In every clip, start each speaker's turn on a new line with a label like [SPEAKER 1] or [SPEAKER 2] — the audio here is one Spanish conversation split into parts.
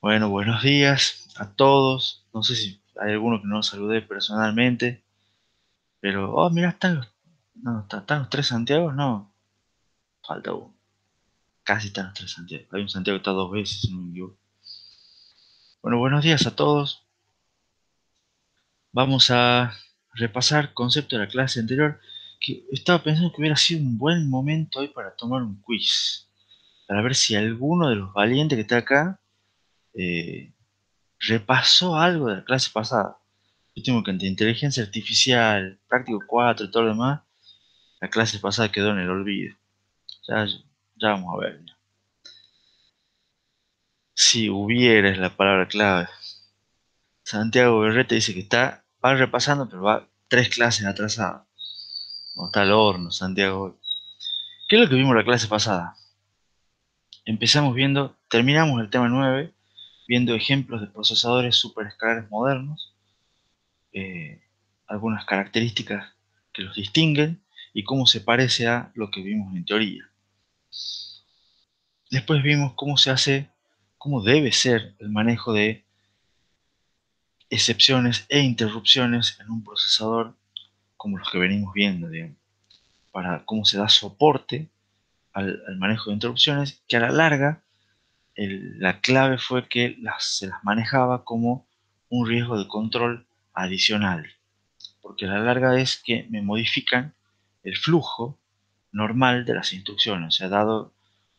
[SPEAKER 1] Bueno, buenos días a todos. No sé si hay alguno que no saludé personalmente, pero... Oh, mira, están los... No, ¿están los tres Santiagos? No, falta uno. Casi están los tres Santiagos. Hay un Santiago que está dos veces, si no me equivoco. Bueno, buenos días a todos. Vamos a repasar concepto de la clase anterior, que estaba pensando que hubiera sido un buen momento hoy para tomar un quiz, para ver si alguno de los valientes que está acá eh, repasó algo de la clase pasada. Yo tengo que entre inteligencia artificial, práctico 4 y todo lo demás, la clase pasada quedó en el olvido. Ya, ya vamos a ver. Si hubiera es la palabra clave. Santiago Berrete dice que va repasando, pero va tres clases atrasado. No está al horno, Santiago. ¿Qué es lo que vimos la clase pasada? Terminamos el tema 9 viendo ejemplos de procesadores superescalares modernos, eh, algunas características que los distinguen y cómo se parece a lo que vimos en teoría. Después vimos cómo debe ser el manejo de excepciones e interrupciones en un procesador como los que venimos viendo, digamos, para cómo se da soporte al manejo de interrupciones, que a la larga la clave fue que se las manejaba como un riesgo de control adicional, porque a la larga es que me modifican el flujo normal de las instrucciones. O sea, dado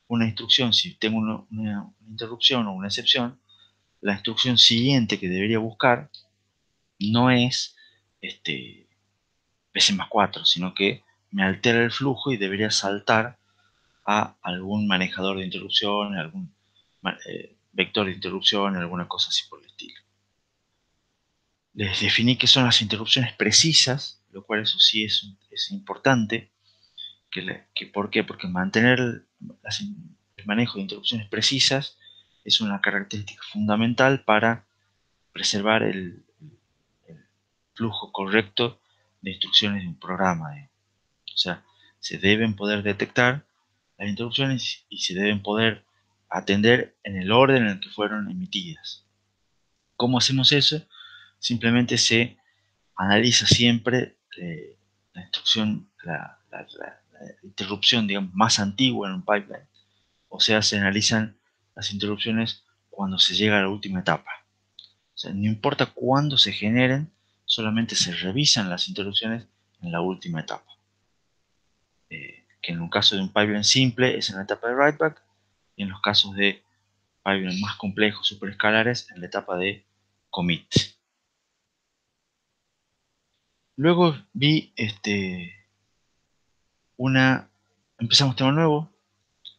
[SPEAKER 1] una instrucción, si tengo una interrupción o una excepción, la instrucción siguiente que debería buscar no es PC+4, sino que me altera el flujo y debería saltar a algún manejador de interrupción, algún vector de interrupción, alguna cosa así por el estilo. Les definí qué son las interrupciones precisas, lo cual eso sí es importante. ¿Por qué? Porque mantener el manejo de interrupciones precisas es una característica fundamental para preservar el flujo correcto de instrucciones de un programa. O sea, se deben poder detectar las interrupciones y se deben poder atender en el orden en el que fueron emitidas. ¿Cómo hacemos eso? Simplemente se analiza siempre la instrucción, la interrupción, digamos, más antigua en un pipeline. O sea, se analizan las interrupciones cuando se llega a la última etapa. O sea, no importa cuándo se generen, solamente se revisan las interrupciones en la última etapa. Que en un caso de un pipeline simple es en la etapa de writeback, y en los casos de pipelines más complejos, superescalares, en la etapa de commit. Luego vi empezamos tema nuevo,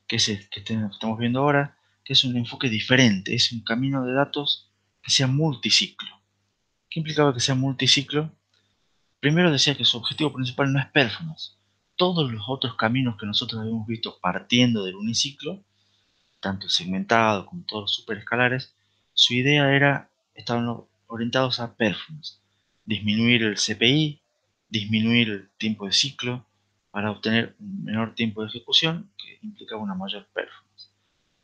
[SPEAKER 1] que es el que estamos viendo ahora, que es un enfoque diferente, es un camino de datos que sea multiciclo. ¿Qué implicaba que sea multiciclo? Primero decía que su objetivo principal no es performance. Todos los otros caminos que nosotros habíamos visto partiendo del uniciclo, tanto el segmentado como todos los superescalares, su idea estaban orientados a performance, disminuir el CPI, disminuir el tiempo de ciclo para obtener un menor tiempo de ejecución que implicaba una mayor performance.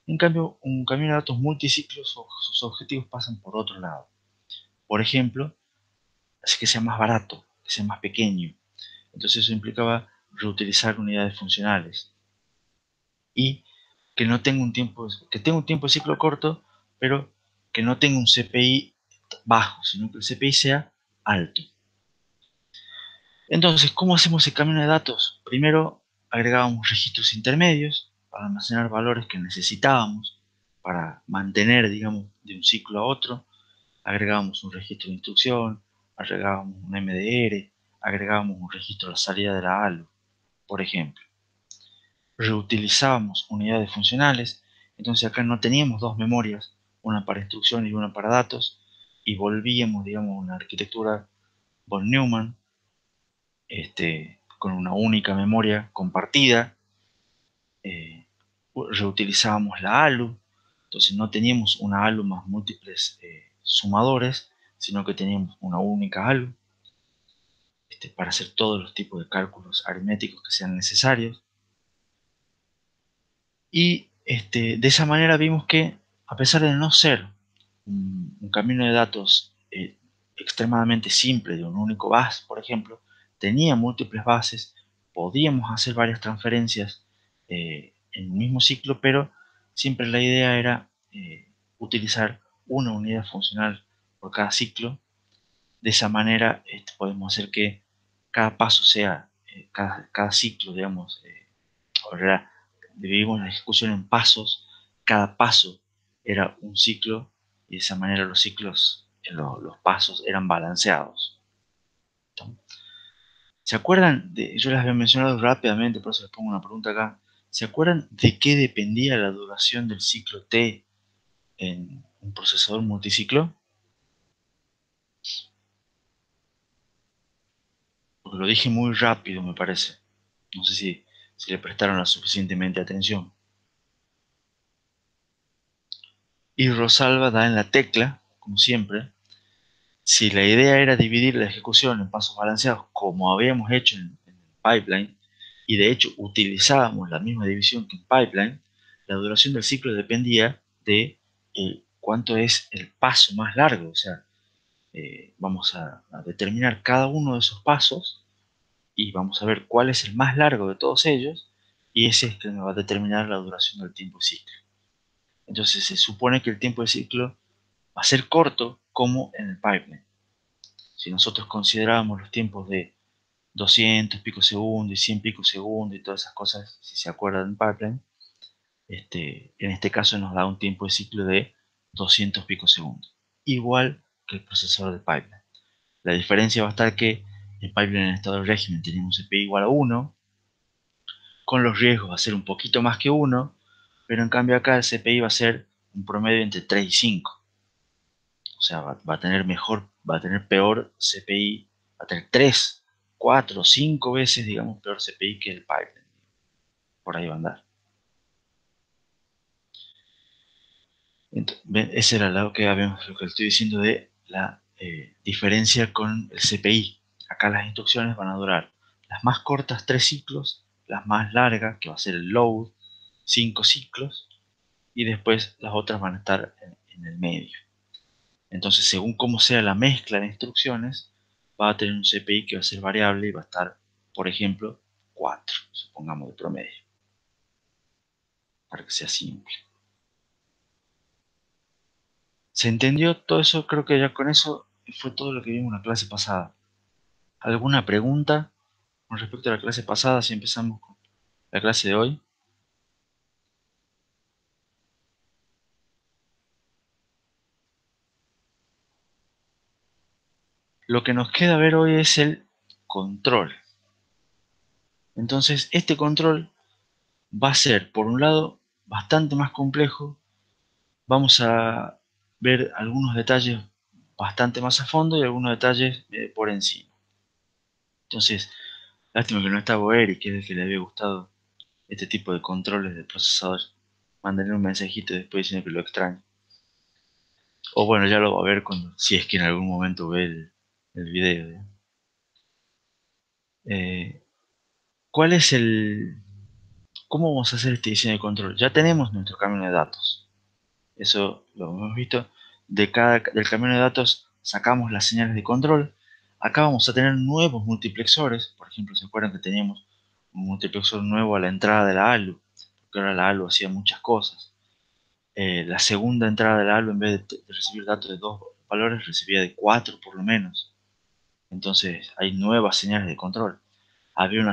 [SPEAKER 1] En cambio, un camino de datos multiciclos, sus objetivos pasan por otro lado. Por ejemplo, hace que sea más barato, que sea más pequeño. Entonces eso implicaba reutilizar unidades funcionales y que no tenga que tenga un tiempo de ciclo corto, pero que no tenga un CPI bajo, sino que el CPI sea alto. Entonces, ¿cómo hacemos el camino de datos? Primero agregábamos registros intermedios para almacenar valores que necesitábamos para mantener, digamos, de un ciclo a otro. Agregábamos un registro de instrucción, agregábamos un MDR, agregábamos un registro de la salida de la ALU, por ejemplo. Reutilizábamos unidades funcionales, entonces acá no teníamos dos memorias, una para instrucción y una para datos, y volvíamos, digamos, a una arquitectura von Neumann, con una única memoria compartida. Reutilizábamos la ALU, entonces no teníamos una ALU más múltiples sumadores, sino que teníamos una única ALU para hacer todos los tipos de cálculos aritméticos que sean necesarios. Y de esa manera vimos que, a pesar de no ser un camino de datos extremadamente simple de un único bus, por ejemplo, tenía múltiples bases, podíamos hacer varias transferencias en un mismo ciclo, pero siempre la idea era utilizar una unidad funcional por cada ciclo. De esa manera podemos hacer que cada paso sea, cada ciclo, digamos, ahora dividimos la ejecución en pasos, cada paso era un ciclo y de esa manera los ciclos, los pasos eran balanceados. ¿Se acuerdan yo les había mencionado rápidamente, por eso les pongo una pregunta acá? ¿Se acuerdan de qué dependía la duración del ciclo T en un procesador multiciclo? Porque lo dije muy rápido, me parece. No sé si le prestaron la suficientemente atención. Y Rosalba da en la tecla, como siempre. Si la idea era dividir la ejecución en pasos balanceados, como habíamos hecho en el pipeline, y de hecho utilizábamos la misma división que en pipeline, la duración del ciclo dependía de cuánto es el paso más largo. O sea, vamos a determinar cada uno de esos pasos y vamos a ver cuál es el más largo de todos ellos, y ese es el que nos va a determinar la duración del tiempo de ciclo. Entonces se supone que el tiempo de ciclo va a ser corto como en el pipeline. Si nosotros considerábamos los tiempos de 200 picosegundos y 100 picosegundos y todas esas cosas, si se acuerdan en pipeline, en este caso nos da un tiempo de ciclo de 200 picosegundos, igual que el procesador de pipeline. La diferencia va a estar que en pipeline en estado de régimen tenemos un CPI igual a 1, con los riesgos va a ser un poquito más que 1, pero en cambio acá el CPI va a ser un promedio entre 3 y 5. O sea, va a tener mejor, va a tener peor CPI, va a tener 3, 4, 5 veces, digamos, peor CPI que el pipeline. Por ahí va a andar. Entonces, ese era lo que estoy diciendo de la diferencia con el CPI. Acá las instrucciones van a durar las más cortas 3 ciclos, las más largas, que va a ser el load, 5 ciclos, y después las otras van a estar en el medio. Entonces, según cómo sea la mezcla de instrucciones, va a tener un CPI que va a ser variable y va a estar, por ejemplo, 4, supongamos de promedio, para que sea simple. ¿Se entendió todo eso? Creo que ya con eso fue todo lo que vimos en la clase pasada. ¿Alguna pregunta con respecto a la clase pasada si empezamos con la clase de hoy? Lo que nos queda ver hoy es el control. Entonces, este control va a ser, por un lado, bastante más complejo. Vamos a ver algunos detalles bastante más a fondo y algunos detalles por encima. Entonces, lástima que no estaba Eric, que es el que le había gustado este tipo de controles de procesador. Mándenle un mensajito después diciendo que lo extraño. O bueno, ya lo va a ver cuando, si es que en algún momento ve el video. Eh, ¿Cuál es cómo vamos a hacer este diseño de control? Ya tenemos nuestro camino de datos. Eso lo hemos visto. Del camino de datos sacamos las señales de control. Acá vamos a tener nuevos multiplexores. Por ejemplo, ¿se acuerdan que teníamos un multiplexor nuevo a la entrada de la ALU? Porque ahora la ALU hacía muchas cosas. La segunda entrada de la ALU, en vez de recibir datos de 2 valores, recibía de 4 por lo menos. Entonces hay nuevas señales de control. Había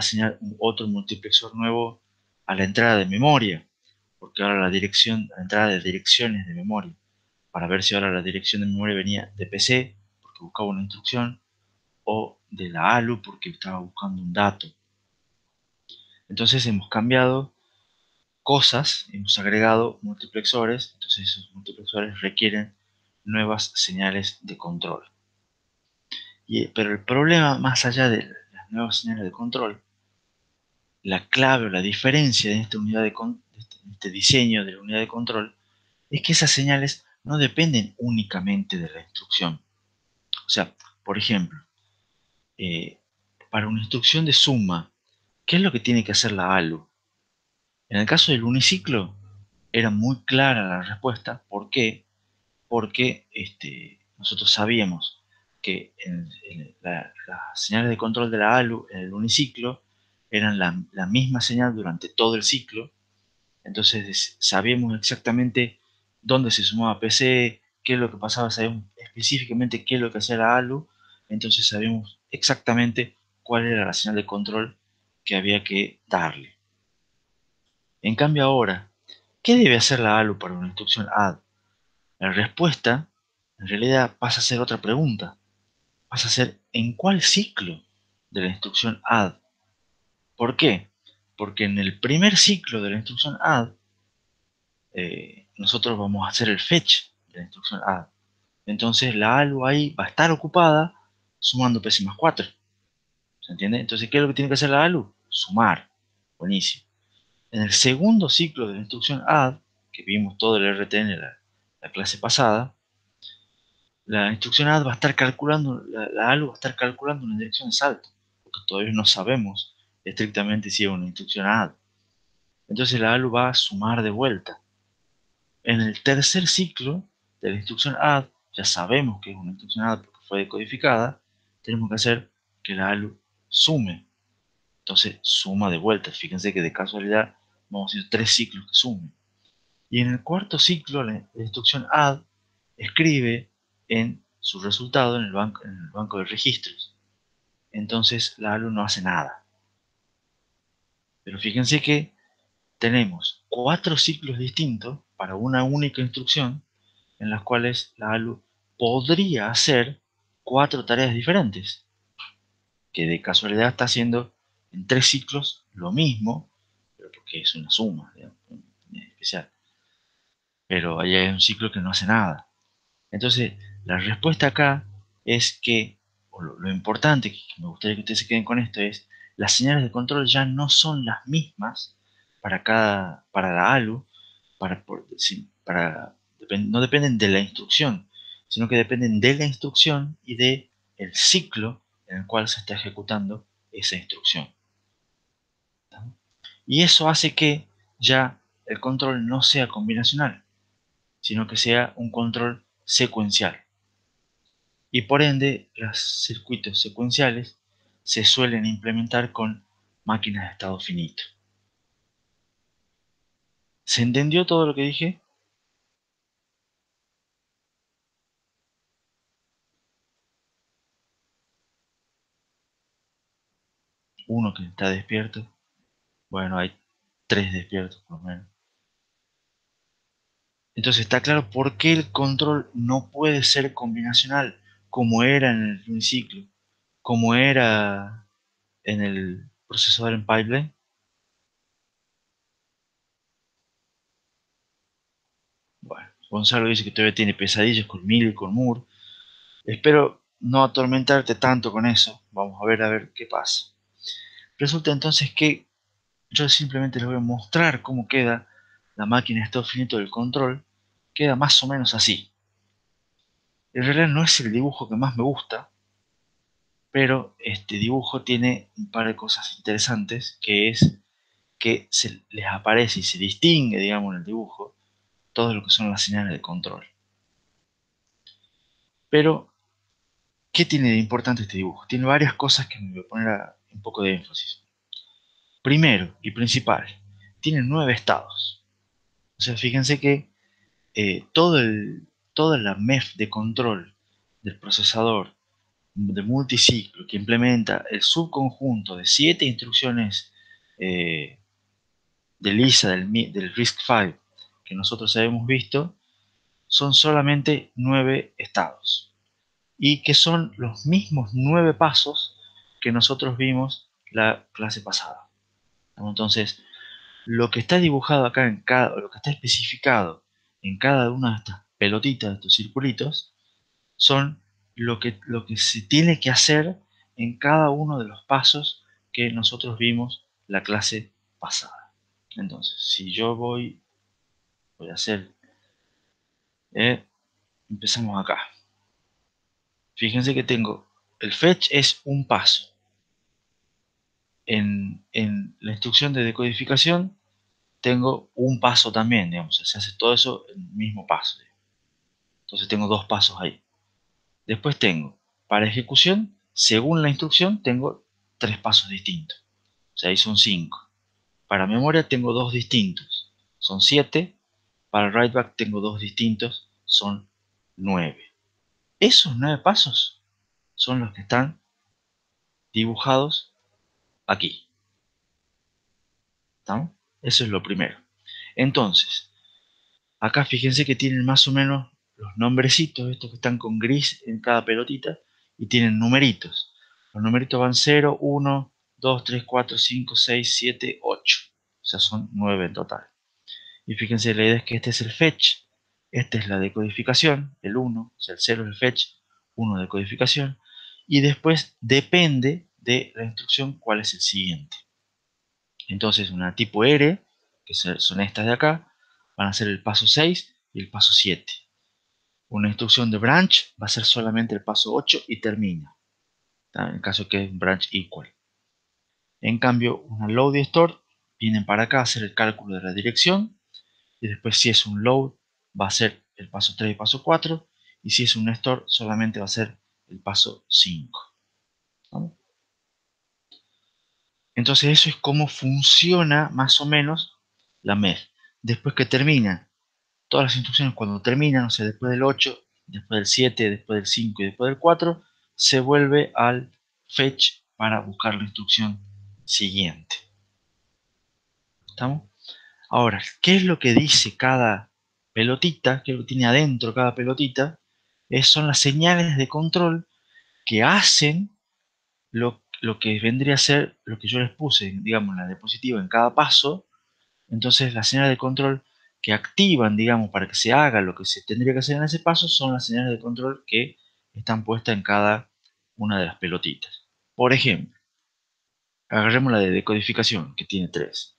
[SPEAKER 1] otro multiplexor nuevo a la entrada de memoria, porque ahora la entrada de direcciones de memoria, para ver si ahora la dirección de memoria venía de PC, porque buscaba una instrucción, o de la ALU, porque estaba buscando un dato. Entonces hemos cambiado cosas, hemos agregado multiplexores, entonces esos multiplexores requieren nuevas señales de control. Pero el problema, más allá de las nuevas señales de control, la clave o la diferencia de esta unidad de este diseño de la unidad de control es que esas señales no dependen únicamente de la instrucción. O sea, por ejemplo, eh, para una instrucción de suma, ¿qué es lo que tiene que hacer la ALU? En el caso del uniciclo, era muy clara la respuesta. ¿Por qué? porque nosotros sabíamos que las señales de control de la ALU en el uniciclo eran la misma señal durante todo el ciclo. Entonces sabíamos exactamente dónde se sumaba PC, qué es lo que pasaba, sabíamos específicamente qué es lo que hacía la ALU. Entonces sabíamos exactamente cuál era la señal de control que había que darle. En cambio ahora, ¿qué debe hacer la ALU para una instrucción add? La respuesta en realidad pasa a ser otra pregunta. Pasa a ser ¿en cuál ciclo de la instrucción add? ¿Por qué? Porque en el primer ciclo de la instrucción add, nosotros vamos a hacer el fetch de la instrucción add. Entonces la ALU ahí va a estar ocupada sumando PC más 4. ¿Se entiende? Entonces, ¿qué es lo que tiene que hacer la ALU? Sumar. Buenísimo. En el segundo ciclo de la instrucción add, que vimos todo el RTN en la clase pasada, la instrucción add va a estar calculando, la ALU va a estar calculando una dirección de salto, porque todavía no sabemos estrictamente si es una instrucción add. Entonces la ALU va a sumar de vuelta. En el tercer ciclo de la instrucción add, ya sabemos que es una instrucción add porque fue decodificada, tenemos que hacer que la ALU sume. Entonces suma de vuelta. Fíjense que de casualidad vamos a hacer 3 ciclos que sumen. Y en el cuarto ciclo, la instrucción add escribe en su resultado en el banco de registros. Entonces la ALU no hace nada. Pero fíjense que tenemos 4 ciclos distintos para una única instrucción en las cuales la ALU podría hacer 4 tareas diferentes, que de casualidad está haciendo en 3 ciclos lo mismo, pero porque es una suma, digamos, especial. Pero ahí hay un ciclo que no hace nada. Entonces, la respuesta acá es que, o lo importante, que me gustaría que ustedes se queden con esto, es las señales de control ya no son las mismas para la ALU, no dependen de la instrucción, sino que dependen de la instrucción y de el ciclo en el cual se está ejecutando esa instrucción. Y eso hace que ya el control no sea combinacional, sino que sea un control secuencial. Y por ende, los circuitos secuenciales se suelen implementar con máquinas de estado finito. ¿Se entendió todo lo que dije? Uno que está despierto. Bueno, hay 3 despiertos por lo menos. Entonces está claro por qué el control no puede ser combinacional, como era en el uniciclo, como era en el procesador en pipeline. Bueno, Gonzalo dice que todavía tiene pesadillas con Mil y con Moore. Espero no atormentarte tanto con eso. Vamos a ver qué pasa. Resulta entonces que yo simplemente les voy a mostrar cómo queda la máquina de estado finito del control. Queda más o menos así. En realidad no es el dibujo que más me gusta, pero este dibujo tiene un par de cosas interesantes, que es que se les aparece y se distingue, digamos, en el dibujo, todo lo que son las señales de control. Pero, ¿qué tiene de importante este dibujo? Tiene varias cosas que me voy a poner un poco de énfasis. Primero y principal, tiene 9 estados. O sea, fíjense que toda la MEF de control del procesador de multiciclo que implementa el subconjunto de 7 instrucciones eh, de LISA del RISC-V que nosotros habíamos visto, son solamente 9 estados y que son los mismos 9 pasos que nosotros vimos la clase pasada. Entonces, lo que está dibujado acá lo que está especificado en cada una de estas pelotitas, de estos circulitos, son lo que se tiene que hacer en cada uno de los pasos que nosotros vimos la clase pasada. Entonces, si yo voy a hacer, empezamos acá. Fíjense que tengo, el fetch es un paso. En la instrucción de decodificación tengo un paso también, digamos, se hace todo eso en el mismo paso. Entonces tengo dos pasos ahí. Después tengo, para ejecución, según la instrucción, tengo tres pasos distintos. O sea, ahí son 5. Para memoria tengo dos distintos, son 7. Para el write back tengo dos distintos, son 9. Esos 9 pasos son los que están dibujados aquí. ¿Estamos? Eso es lo primero. Entonces, acá fíjense que tienen más o menos los nombrecitos, estos que están con gris en cada pelotita, y tienen numeritos. Los numeritos van 0, 1, 2, 3, 4, 5, 6, 7, 8. O sea, son 9 en total. Y fíjense, la idea es que este es el fetch, esta es la decodificación, el 1, o sea, el 0 es el fetch, 1 decodificación, y después depende de la instrucción cuál es el siguiente. Entonces, una tipo R, que son estas de acá, van a ser el paso 6 y el paso 7. Una instrucción de branch va a ser solamente el paso 8 y termina, ¿tá? En caso que es un branch equal. En cambio, una load y store vienen para acá a hacer el cálculo de la dirección, y después si es un load va a ser el paso 3 y paso 4, y si es un store solamente va a ser el paso 5. ¿No? Entonces eso es cómo funciona más o menos la MEF. Después que terminan todas las instrucciones, cuando terminan, o sea, después del 8, después del 7, después del 5 y después del 4, se vuelve al fetch para buscar la instrucción siguiente. ¿Estamos? Ahora, ¿qué es lo que dice cada pelotita? ¿Qué es lo que tiene adentro cada pelotita? Son las señales de control que hacen lo que vendría a ser lo que yo les puse, digamos, la diapositiva en cada paso. Entonces, las señales de control que activan, digamos, para que se haga lo que se tendría que hacer en ese paso son las señales de control que están puestas en cada una de las pelotitas. Por ejemplo, agarremos la de decodificación, que tiene 3.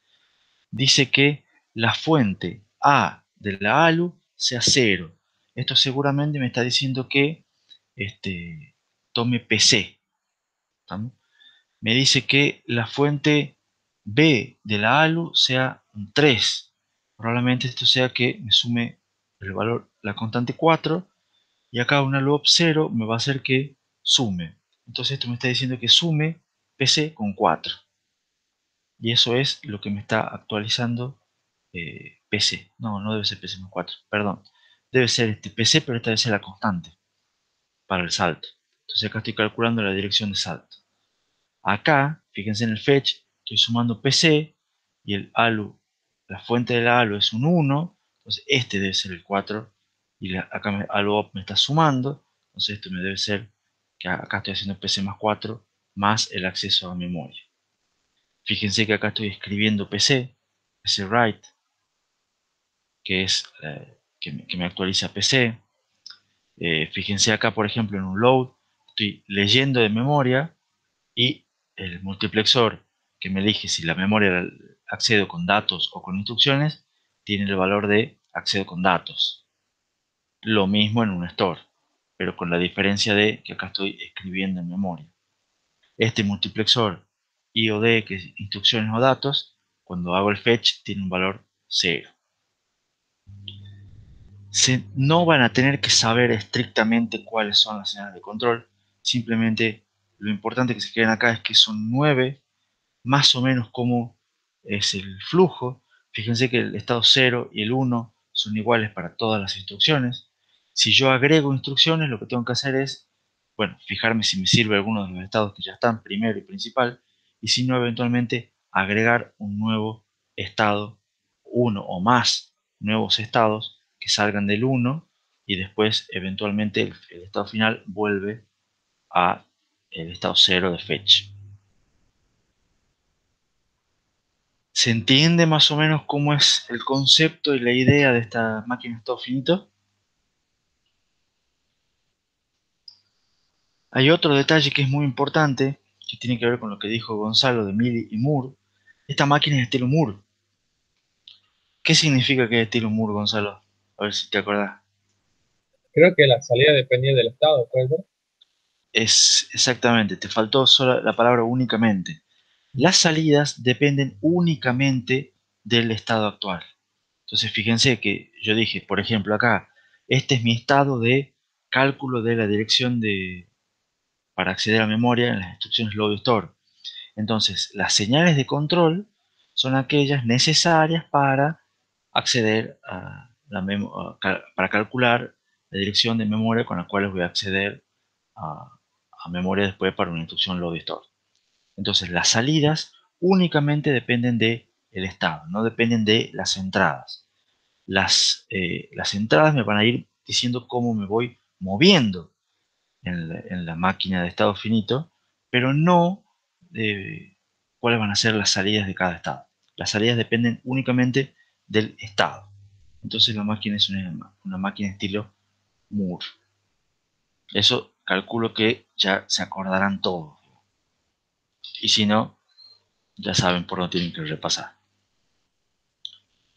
[SPEAKER 1] Dice que la fuente A de la ALU sea 0. Esto seguramente me está diciendo que tome PC. ¿Estamos? Me dice que la fuente B de la ALU sea un 3. Probablemente esto sea que me sume el valor, la constante 4, y acá una loop 0 me va a hacer que sume. Entonces esto me está diciendo que sume PC con 4. Y eso es lo que me está actualizando PC. No, no debe ser PC más 4, perdón. Debe ser PC, pero esta debe ser la constante para el salto. Entonces acá estoy calculando la dirección de salto. Acá, fíjense en el fetch, estoy sumando PC y el ALU, la fuente de la ALU es un 1, entonces este debe ser el 4 y acá ALU me está sumando, entonces esto me debe ser que acá estoy haciendo PC más 4 más el acceso a memoria. Fíjense que acá estoy escribiendo PC write, que es que me actualiza PC. Fíjense acá, por ejemplo, en un load, estoy leyendo de memoria y el multiplexor que me elige si la memoria accedo con datos o con instrucciones, tiene el valor de accedo con datos. Lo mismo en un store, pero con la diferencia de que acá estoy escribiendo en memoria. Este multiplexor IOD, que es instrucciones o datos, cuando hago el fetch tiene un valor 0. No van a tener que saber estrictamente cuáles son las señales de control, simplemente lo importante que se queden acá es que son 9, más o menos como es el flujo. Fíjense que el estado 0 y el 1 son iguales para todas las instrucciones. Si yo agrego instrucciones, lo que tengo que hacer es, bueno, fijarme si me sirve alguno de los estados que ya están, primero y principal, y si no, eventualmente agregar un nuevo estado, uno o más nuevos estados que salgan del 1 y después eventualmente el estado final vuelve a el estado 0 de fetch. ¿Se entiende más o menos cómo es el concepto y la idea de esta máquina de estado finito? Hay otro detalle que es muy importante, que tiene que ver con lo que dijo Gonzalo de Mili y Moore. Esta máquina es de estilo Moore. ¿Qué significa que es de estilo Moore, Gonzalo? A ver si te acordás.
[SPEAKER 2] Creo que la salida dependía del estado, ¿puede ser?
[SPEAKER 1] Es exactamente, te faltó solo la palabra únicamente. Las salidas dependen únicamente del estado actual. Entonces fíjense que yo dije, por ejemplo, acá este es mi estado de cálculo de la dirección para acceder a memoria en las instrucciones load store. Entonces, las señales de control son aquellas necesarias para acceder para calcular la dirección de memoria con la cual voy a acceder a, a memoria después para una instrucción load store. Entonces, las salidas únicamente dependen del estado, no dependen de las entradas. Las entradas me van a ir diciendo cómo me voy moviendo en la máquina de estado finito, pero no de cuáles van a ser las salidas de cada estado. Las salidas dependen únicamente del estado. Entonces la máquina es una máquina estilo Moore. Eso calculo que ya se acordarán todos. Y si no, ya saben por dónde tienen que repasar.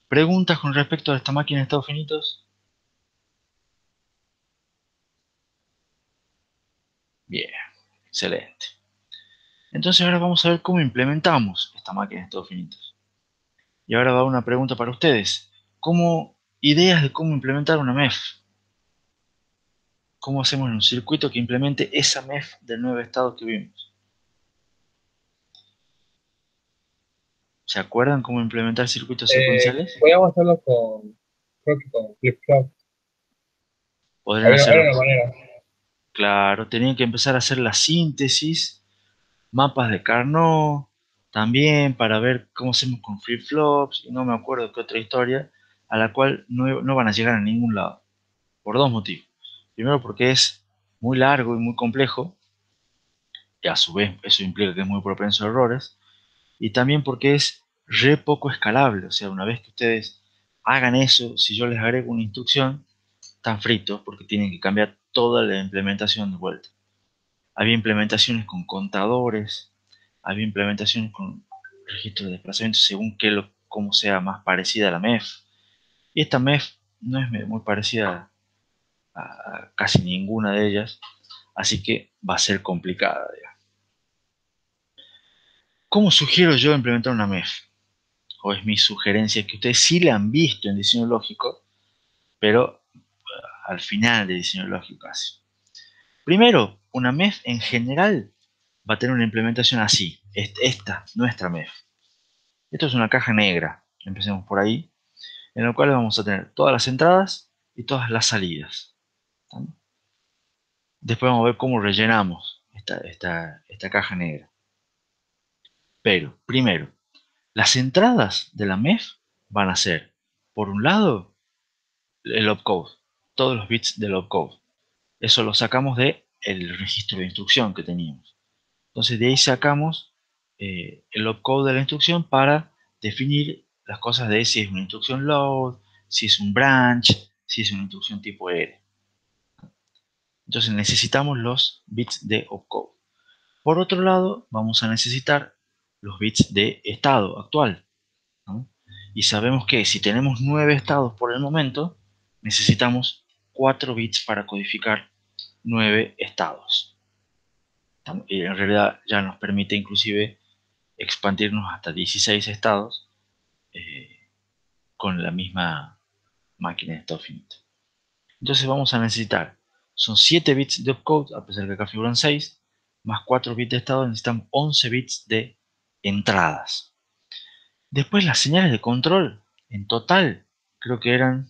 [SPEAKER 1] ¿Preguntas con respecto a esta máquina de estados finitos? Bien, excelente. Entonces ahora vamos a ver cómo implementamos esta máquina de estados finitos. Y ahora va una pregunta para ustedes. Ideas de cómo implementar una MEF? ¿Cómo hacemos un circuito que implemente esa MEF del nuevo estado que vimos? ¿Se acuerdan cómo implementar circuitos secuenciales?
[SPEAKER 2] Podríamos hacerlo creo que con flip-flop.
[SPEAKER 1] Podrían
[SPEAKER 2] Había
[SPEAKER 1] hacerlo
[SPEAKER 2] una
[SPEAKER 1] con...
[SPEAKER 2] manera.
[SPEAKER 1] Claro, tenían que empezar a hacer la síntesis, mapas de Carnot, también para ver cómo hacemos con flip-flops, y no me acuerdo qué otra historia, a la cual no van a llegar a ningún lado, por dos motivos. Primero porque es muy largo y muy complejo, y a su vez eso implica que es muy propenso a errores, y también porque es re poco escalable. O sea, una vez que ustedes hagan eso, si yo les agrego una instrucción, están fritos porque tienen que cambiar toda la implementación de vuelta. Había implementaciones con contadores, había implementaciones con registros de desplazamiento según cómo sea más parecida a la MEF. Y esta MEF no es muy parecida a casi ninguna de ellas, así que va a ser complicada, digamos. ¿Cómo sugiero yo implementar una MEF? O es mi sugerencia que ustedes sí la han visto en diseño lógico, pero al final de diseño lógico casi. Primero, una MEF en general va a tener una implementación así. Esta, nuestra MEF. Esto es una caja negra, empecemos por ahí, en la cual vamos a tener todas las entradas y todas las salidas. ¿Sí? Después vamos a ver cómo rellenamos esta caja negra. Pero, primero, las entradas de la MEF van a ser, por un lado, el opcode, todos los bits del opcode. Eso lo sacamos del registro de instrucción que teníamos. Entonces de ahí sacamos el opcode de la instrucción para definir las cosas de si es una instrucción load, si es un branch, si es una instrucción tipo R. Entonces necesitamos los bits de opcode. Por otro lado, vamos a necesitar los bits de estado actual, ¿no? Y sabemos que si tenemos 9 estados por el momento, necesitamos 4 bits para codificar 9 estados. Y en realidad ya nos permite inclusive expandirnos hasta 16 estados con la misma máquina de estado finito. Entonces vamos a necesitar, son 7 bits de opcode, a pesar que acá figuran 6, más 4 bits de estado, necesitamos 11 bits de entradas. Después las señales de control, en total, creo que eran...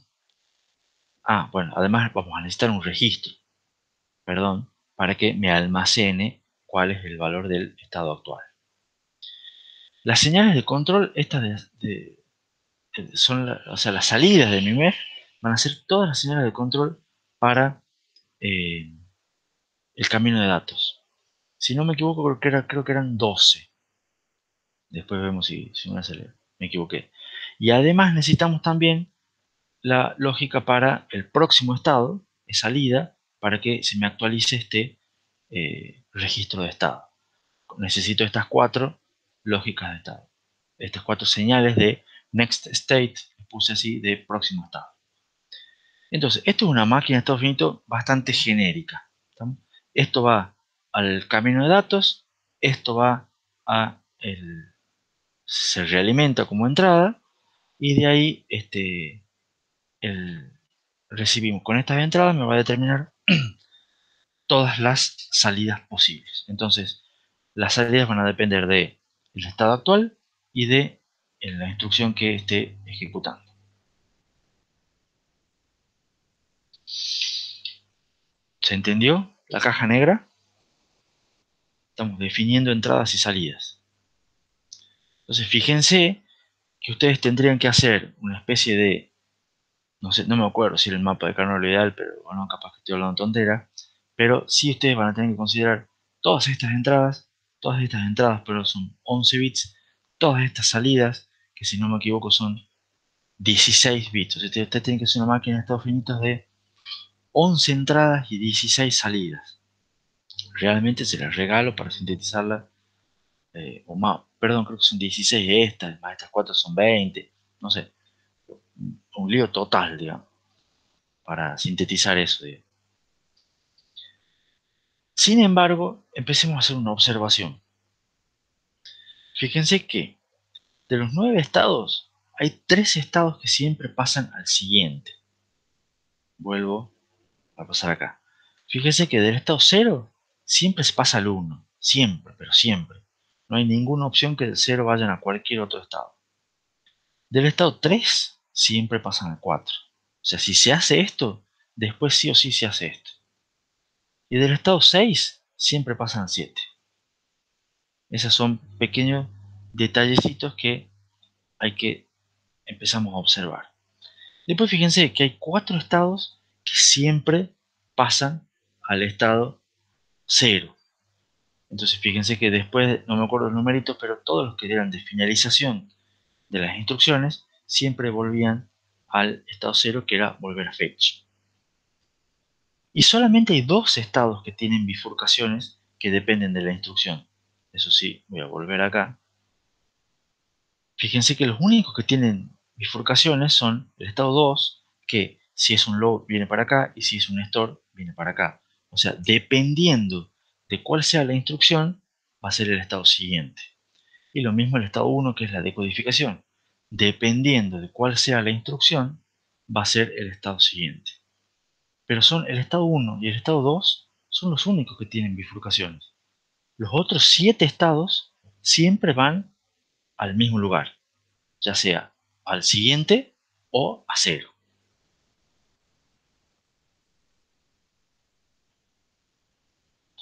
[SPEAKER 1] bueno, además vamos a necesitar un registro, perdón, para que me almacene cuál es el valor del estado actual. Las señales de control, estas o sea, las salidas de mi MEF van a ser todas las señales de control para eh, el camino de datos. Si no me equivoco, creo que eran 12. Después vemos si me equivoqué. Y además necesitamos también la lógica para el próximo estado de salida para que se me actualice este registro de estado. Necesito estas 4 lógicas de estado. Estas 4 señales de next state, puse así, de próximo estado. Entonces, esto es una máquina de estado finito bastante genérica. ¿Estamos? Esto va al camino de datos, esto va se realimenta como entrada, y de ahí el recibimos con estas entradas me va a determinar todas las salidas posibles. Entonces, las salidas van a depender del estado actual y de la instrucción que esté ejecutando. ¿Se entendió la caja negra? Estamos definiendo entradas y salidas. Entonces, fíjense que ustedes tendrían que hacer una especie de, no sé, no me acuerdo si era el mapa de kernel ideal, pero bueno, capaz que estoy hablando tontera, pero sí ustedes van a tener que considerar todas estas entradas, pero son 11 bits, todas estas salidas, que si no me equivoco son 16 bits. O sea, ustedes tienen que hacer una máquina de estados finitos de 11 entradas y 16 salidas. Realmente se las regalo para sintetizarla, o más, perdón, creo que son 16 estas, más estas 4 son 20, no sé, un lío total, digamos, para sintetizar eso, digamos. Sin embargo, empecemos a hacer una observación. Fíjense que de los 9 estados, hay 3 estados que siempre pasan al siguiente. Vuelvo a pasar acá. Fíjense que del estado 0 siempre se pasa al 1. Siempre, pero siempre. No hay ninguna opción que del 0 vayan a cualquier otro estado. Del estado 3 siempre pasan al 4. O sea, si se hace esto, después sí o sí se hace esto. Y del estado 6 siempre pasan al 7. Esos son pequeños detallecitos que hay que empezamos a observar. Después fíjense que hay 4 estados que siempre pasan al estado 0. Entonces fíjense que después, no me acuerdo los numeritos, pero todos los que eran de finalización de las instrucciones siempre volvían al estado 0, que era volver a fetch. Y solamente hay 2 estados que tienen bifurcaciones que dependen de la instrucción. Eso sí, voy a volver acá. Fíjense que los únicos que tienen bifurcaciones son el estado 2, que si es un load viene para acá, y si es un store viene para acá. O sea, dependiendo de cuál sea la instrucción, va a ser el estado siguiente. Y lo mismo el estado 1, que es la decodificación. Dependiendo de cuál sea la instrucción, va a ser el estado siguiente. Pero son el estado 1 y el estado 2 son los únicos que tienen bifurcaciones. Los otros 7 estados siempre van al mismo lugar, ya sea al siguiente o a 0.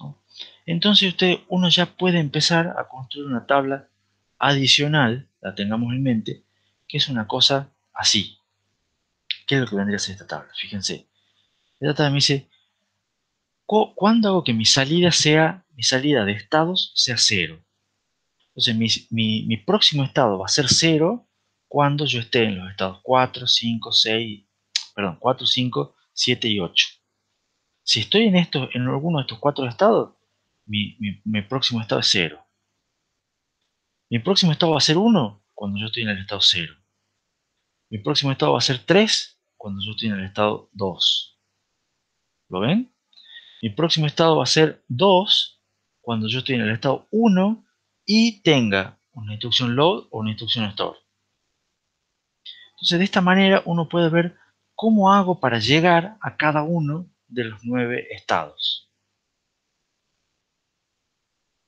[SPEAKER 1] ¿No? Entonces uno ya puede empezar a construir una tabla adicional, la tengamos en mente, que es una cosa así. ¿Qué es lo que vendría a ser esta tabla? Fíjense, esta tabla me dice, ¿cuándo hago que mi salida de estados sea 0? Entonces mi próximo estado va a ser 0 cuando yo esté en los estados 4, 5, 6, perdón, 4, 5, 7 y 8. Si estoy en alguno de estos 4 estados, mi próximo estado es 0. Mi próximo estado va a ser 1 cuando yo estoy en el estado 0. Mi próximo estado va a ser 3 cuando yo estoy en el estado 2. ¿Lo ven? Mi próximo estado va a ser 2 cuando yo estoy en el estado 1 y tenga una instrucción load o una instrucción store. Entonces, de esta manera uno puede ver cómo hago para llegar a cada uno de los 9 estados.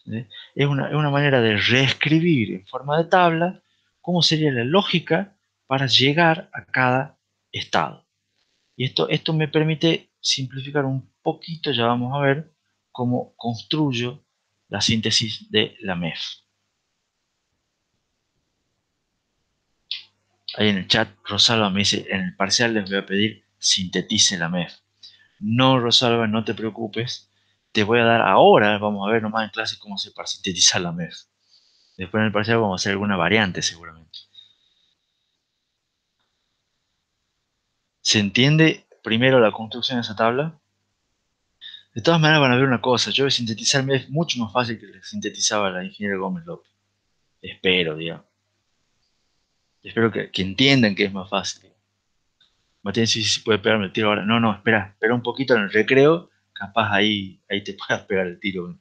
[SPEAKER 1] ¿Sí? Es una manera de reescribir en forma de tabla cómo sería la lógica para llegar a cada estado. Y esto me permite simplificar un poquito, ya vamos a ver cómo construyo la síntesis de la MEF. Ahí en el chat Rosalba me dice, en el parcial les voy a pedir sintetice la MEF. No, Rosalba, no te preocupes. Te voy a dar ahora, vamos a ver nomás en clase cómo se para sintetizar la MEF. Después en el parcial vamos a hacer alguna variante seguramente. ¿Se entiende primero la construcción de esa tabla? De todas maneras van a ver una cosa, yo voy a sintetizar MEF mucho más fácil que lo que sintetizaba la ingeniera Gómez López. Espero, digamos. Espero que entiendan que es más fácil. Matías, si puede pegarme el tiro ahora. No, espera un poquito en el recreo. Capaz ahí te puedas pegar el tiro.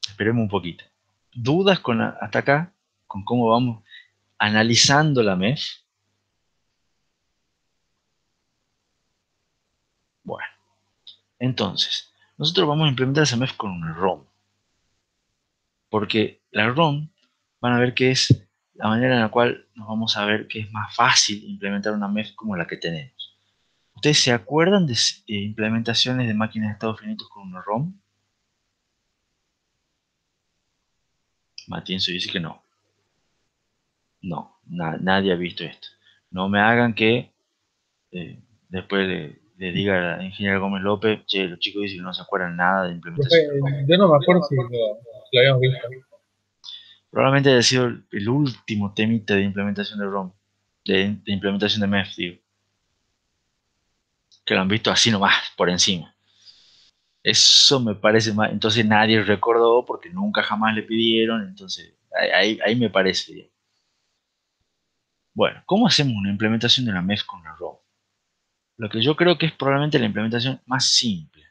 [SPEAKER 1] Esperemos un poquito. ¿Dudas hasta acá? Con cómo vamos analizando la MEF. Bueno, entonces, nosotros vamos a implementar esa MEF con una ROM. Porque la ROM van a ver que es la manera en la cual nos vamos a ver que es más fácil implementar una MEF como la que tenemos. ¿Ustedes se acuerdan de implementaciones de máquinas de estados finitos con una ROM? Matienzo dice que no. No, nadie ha visto esto. No me hagan que después le diga a la ingeniera Gómez López, che, los chicos dicen que no se acuerdan nada de implementación de ROM.
[SPEAKER 2] Yo no me acuerdo si lo habíamos visto.
[SPEAKER 1] Probablemente haya sido el último temita de implementación de ROM, de implementación de MEF, digo, que lo han visto así nomás, por encima. Eso me parece más. Entonces nadie recordó porque nunca jamás le pidieron. Entonces ahí me parece bien. Bueno, ¿cómo hacemos una implementación de una MEF con una ROM? Lo que yo creo que es probablemente la implementación más simple.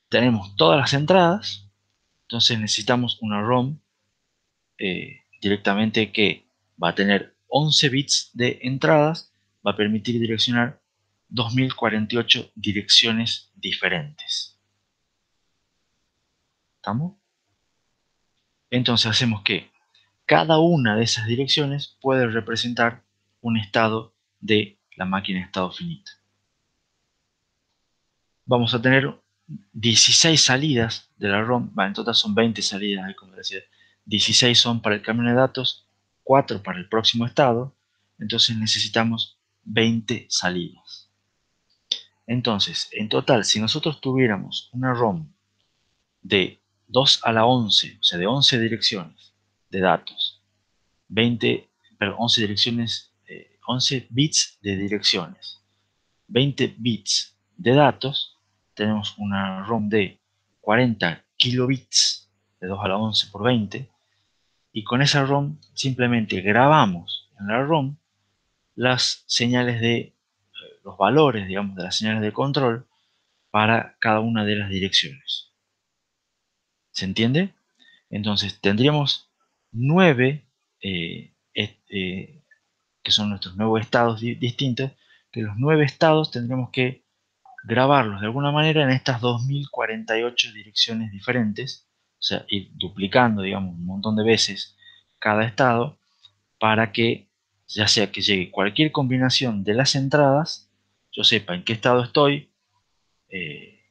[SPEAKER 1] Tenemos todas las entradas, entonces necesitamos una ROM directamente que va a tener 11 bits de entradas, va a permitir direccionar 2048 direcciones diferentes. ¿Estamos? Entonces hacemos que cada una de esas direcciones puede representar un estado de la máquina de estado finita. Vamos a tener 16 salidas de la ROM, en total son 20 salidas, como decía. 16 son para el cambio de datos, 4 para el próximo estado, entonces necesitamos 20 salidas. Entonces, en total, si nosotros tuviéramos una ROM de 2 a la 11, o sea, de 11 direcciones de datos, 11 direcciones, 11 bits de direcciones, 20 bits de datos, tenemos una ROM de 40 kilobits de 2 a la 11 por 20, y con esa ROM simplemente grabamos en la ROM las señales de los valores, digamos, de las señales de control para cada una de las direcciones. ¿Se entiende? Entonces tendríamos 9 que son nuestros nuevos estados distintos, que los 9 estados tendremos que grabarlos de alguna manera en estas 2048 direcciones diferentes, o sea, ir duplicando, digamos, un montón de veces cada estado para que, ya sea que llegue cualquier combinación de las entradas, yo sepa en qué estado estoy, eh,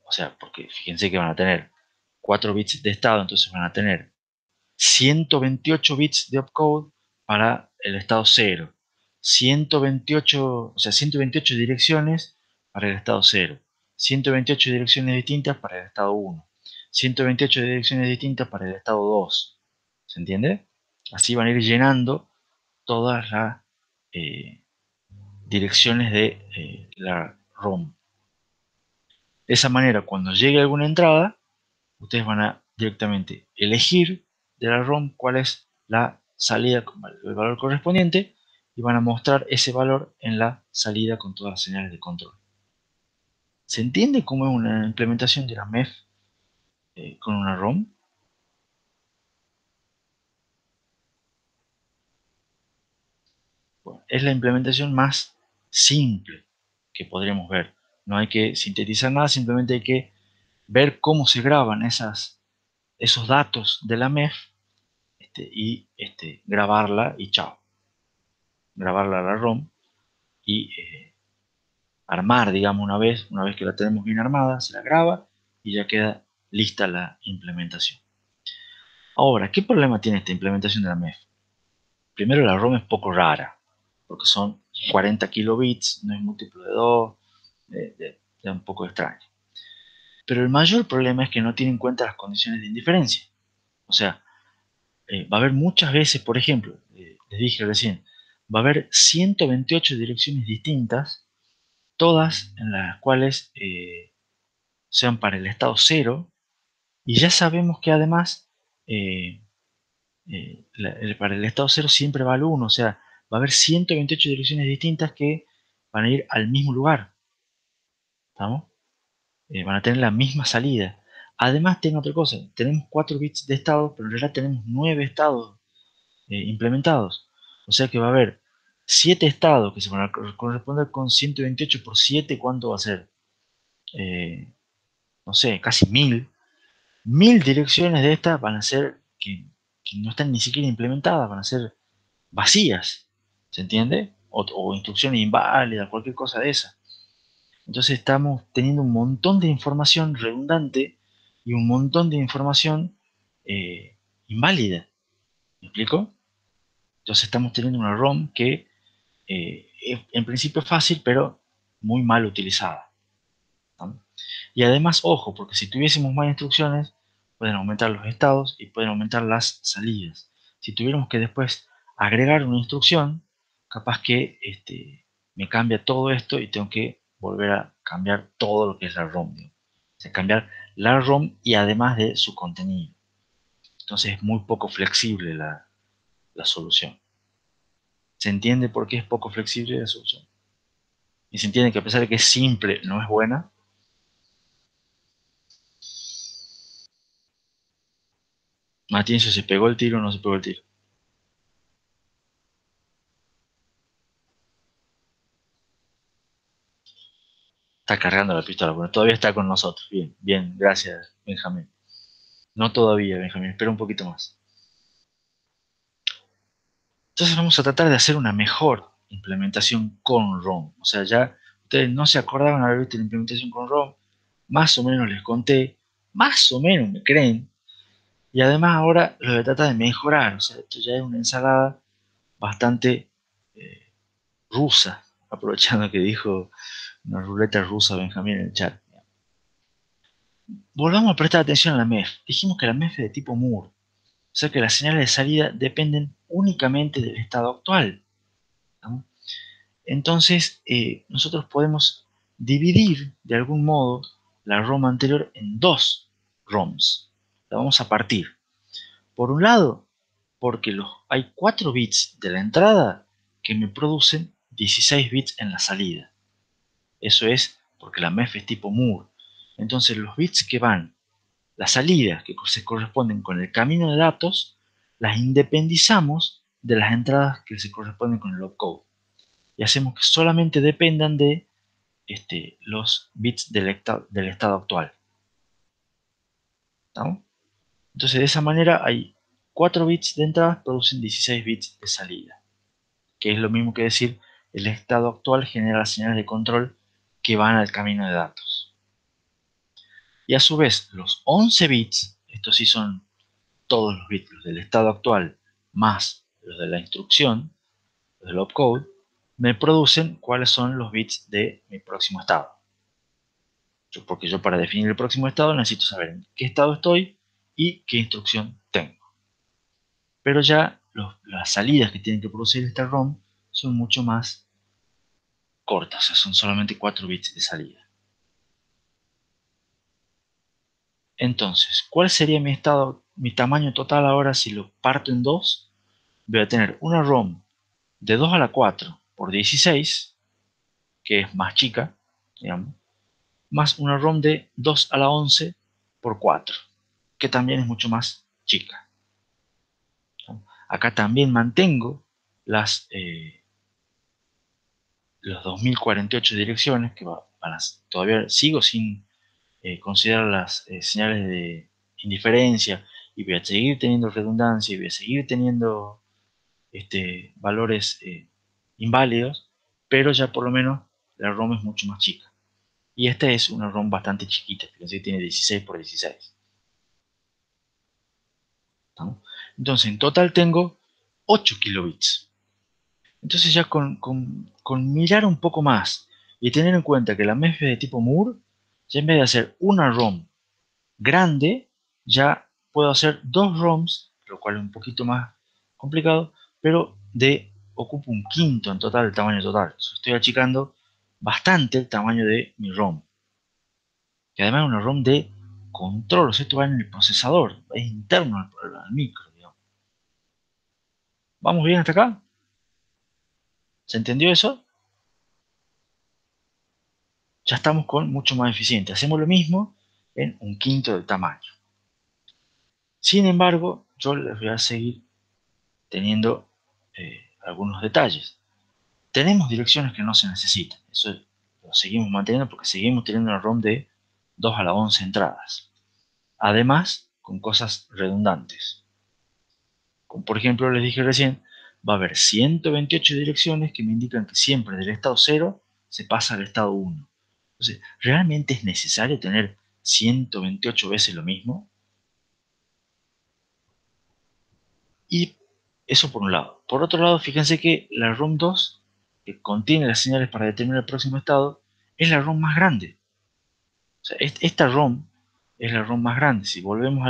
[SPEAKER 1] o sea, porque fíjense que van a tener 4 bits de estado, entonces van a tener 128 bits de opcode para el estado 0, 128, o sea, 128 direcciones para el estado 0, 128 direcciones distintas para el estado 1, 128 direcciones distintas para el estado 2. ¿Se entiende? Así van a ir llenando todas las direcciones de la ROM. De esa manera, cuando llegue alguna entrada, ustedes van a directamente elegir de la ROM cuál es la salida con el valor correspondiente y van a mostrar ese valor en la salida con todas las señales de control. ¿Se entiende cómo es una implementación de la MEF con una ROM? Bueno, es la implementación más simple que podríamos ver. No hay que sintetizar nada, simplemente hay que ver cómo se graban esos datos de la MEF y grabarla y chao. Grabarla a la ROM y armar, digamos, una vez que la tenemos bien armada, se la graba y ya queda lista la implementación. Ahora, ¿qué problema tiene esta implementación de la MEF? Primero, la ROM es poco rara, porque son 40 kilobits, no es múltiplo de 2, es un poco extraño. Pero el mayor problema es que no tiene en cuenta las condiciones de indiferencia. O sea, va a haber muchas veces, por ejemplo, les dije recién, va a haber 128 direcciones distintas, todas en las cuales sean para el estado 0, y ya sabemos que además para el estado 0 siempre va al 1, o sea, va a haber 128 direcciones distintas que van a ir al mismo lugar, ¿estamos? Van a tener la misma salida. Además, tiene otra cosa, tenemos 4 bits de estado, pero en realidad tenemos 9 estados implementados. O sea que va a haber 7 estados que se van a corresponder con 128 por 7, ¿cuánto va a ser? eh, no sé, casi 1000 direcciones de estas van a ser que no están ni siquiera implementadas, van a ser vacías, ¿se entiende? O instrucciones inválidas, cualquier cosa de esa. Entonces estamos teniendo un montón de información redundante y un montón de información inválida. ¿Me explico? Entonces estamos teniendo una ROM que es en principio fácil, pero muy mal utilizada, ¿no? Y además, ojo, porque si tuviésemos más instrucciones, pueden aumentar los estados y pueden aumentar las salidas. Si tuviéramos que después agregar una instrucción, capaz que me cambia todo esto y tengo que volver a cambiar todo lo que es la ROM, ¿no? O sea, cambiar la ROM y además de su contenido. Entonces es muy poco flexible la solución. ¿Se entiende por qué es poco flexible la solución? Y se entiende que a pesar de que es simple, no es buena. Matienzo, ¿se pegó el tiro o no se pegó el tiro? Está cargando la pistola, bueno, todavía está con nosotros. Bien, bien, gracias, Benjamín. No todavía, Benjamín, espera un poquito más. Entonces vamos a tratar de hacer una mejor implementación con ROM. O sea, ya ustedes no se acordaban haber visto la implementación con ROM, más o menos les conté, más o menos me creen, y además ahora lo voy a tratar de mejorar. O sea, esto ya es una ensalada bastante eh, rusa, aprovechando que dijo una ruleta rusa Benjamín en el chat. Volvamos a prestar atención a la MEF. Dijimos que la MEF es de tipo Moore, o sea que las señales de salida dependen únicamente del estado actual, ¿no? Entonces, nosotros podemos dividir de algún modo la ROM anterior en dos ROMs. La vamos a partir. Por un lado, porque hay 4 bits de la entrada que me producen 16 bits en la salida. Eso es porque la MEF es tipo Moore. Entonces, los bits que van, las salidas que se corresponden con el camino de datos, las independizamos de las entradas que se corresponden con el opcode. Y hacemos que solamente dependan de los bits del estado actual, ¿no? Entonces de esa manera hay 4 bits de entrada producen 16 bits de salida, que es lo mismo que decir el estado actual genera las señales de control que van al camino de datos. Y a su vez los 11 bits, estos sí son todos los bits, los del estado actual más los de la instrucción, los del opcode, me producen cuáles son los bits de mi próximo estado. Porque yo para definir el próximo estado necesito saber en qué estado estoy y qué instrucción tengo. Pero ya las salidas que tienen que producir esta ROM son mucho más cortas, o sea, son solamente 4 bits de salida. Entonces, ¿cuál sería mi tamaño total ahora si lo parto en dos? Voy a tener una ROM de 2 a la 4 por 16, que es más chica, digamos, más una ROM de 2 a la 11 por 4, que también es mucho más chica. Acá también mantengo las, los 2048 direcciones, que todavía sigo sin considerar las señales de indiferencia, y voy a seguir teniendo redundancia y voy a seguir teniendo valores inválidos, pero ya por lo menos la ROM es mucho más chica. Y esta es una ROM bastante chiquita, fíjense que tiene 16 por 16. ¿No? Entonces en total tengo 8 kilobits. Entonces ya con mirar un poco más y tener en cuenta que la MEF es de tipo Moore, ya en vez de hacer una ROM grande, ya puedo hacer dos ROMs, lo cual es un poquito más complicado, pero ocupo un quinto en total el tamaño total. Estoy achicando bastante el tamaño de mi ROM. Y además es una ROM de control, o sea, esto va en el procesador, es interno al micro, digamos. ¿Vamos bien hasta acá? ¿Se entendió eso? Ya estamos con mucho más eficiente. Hacemos lo mismo en un quinto del tamaño. Sin embargo, yo les voy a seguir teniendo algunos detalles. Tenemos direcciones que no se necesitan, eso lo seguimos manteniendo porque seguimos teniendo una ROM de 2 a la 11 entradas. Además, con cosas redundantes. Como por ejemplo, les dije recién, va a haber 128 direcciones que me indican que siempre del estado 0 se pasa al estado 1. Entonces, ¿realmente es necesario tener 128 veces lo mismo? Y eso por un lado. Por otro lado, fíjense que la ROM 2, que contiene las señales para determinar el próximo estado, es la ROM más grande. O sea, esta ROM es la ROM más grande. Si volvemos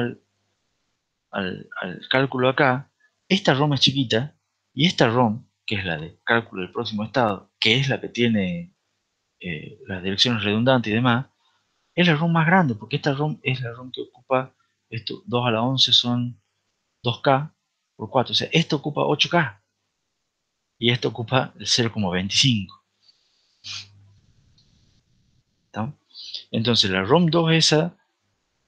[SPEAKER 1] al cálculo acá, esta ROM es chiquita y esta ROM, que es la de cálculo del próximo estado, que es la que tiene las direcciones redundantes y demás, es la ROM más grande, porque esta ROM es la ROM que ocupa, esto 2 a la 11 son 2K por 4, o sea, esto ocupa 8K y esto ocupa el 0,25. Entonces la ROM 2 esa,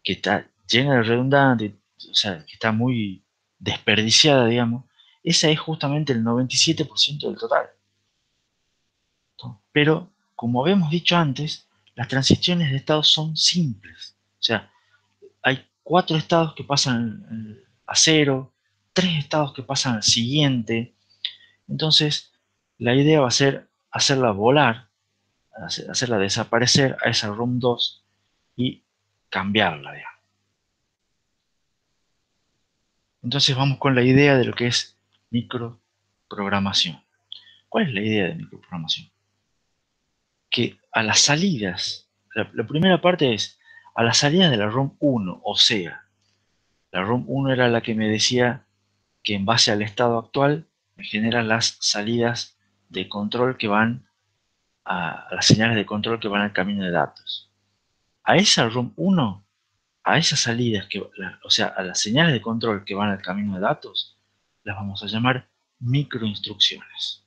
[SPEAKER 1] que está llena de redundante, o sea, que está muy desperdiciada, digamos, esa es justamente el 97% del total. Pero, como habíamos dicho antes, las transiciones de estados son simples. O sea, hay 4 estados que pasan a 0, 3 estados que pasan al siguiente. Entonces, la idea va a ser hacerla volar, hacerla desaparecer a esa ROM 2 y cambiarla, digamos. Entonces vamos con la idea de lo que es microprogramación. ¿Cuál es la idea de microprogramación? Que a las salidas, la primera parte es a las salidas de la ROM 1, o sea, la ROM 1 era la que me decía que en base al estado actual me genera las salidas de control que van a las señales de control que van al camino de datos. A esa ROM 1, a esas salidas, o sea, a las señales de control que van al camino de datos, las vamos a llamar microinstrucciones.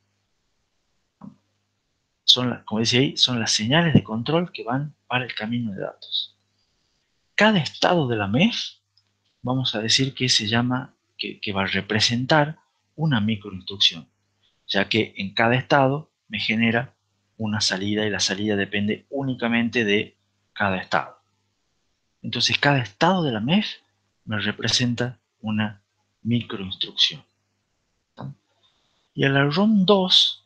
[SPEAKER 1] Como decía ahí, son las señales de control que van para el camino de datos. Cada estado de la MEF, vamos a decir que se llama, que va a representar una microinstrucción, ya que en cada estado me genera una salida y la salida depende únicamente de cada estado. Entonces cada estado de la MEF me representa una microinstrucción. Y a la ROM 2,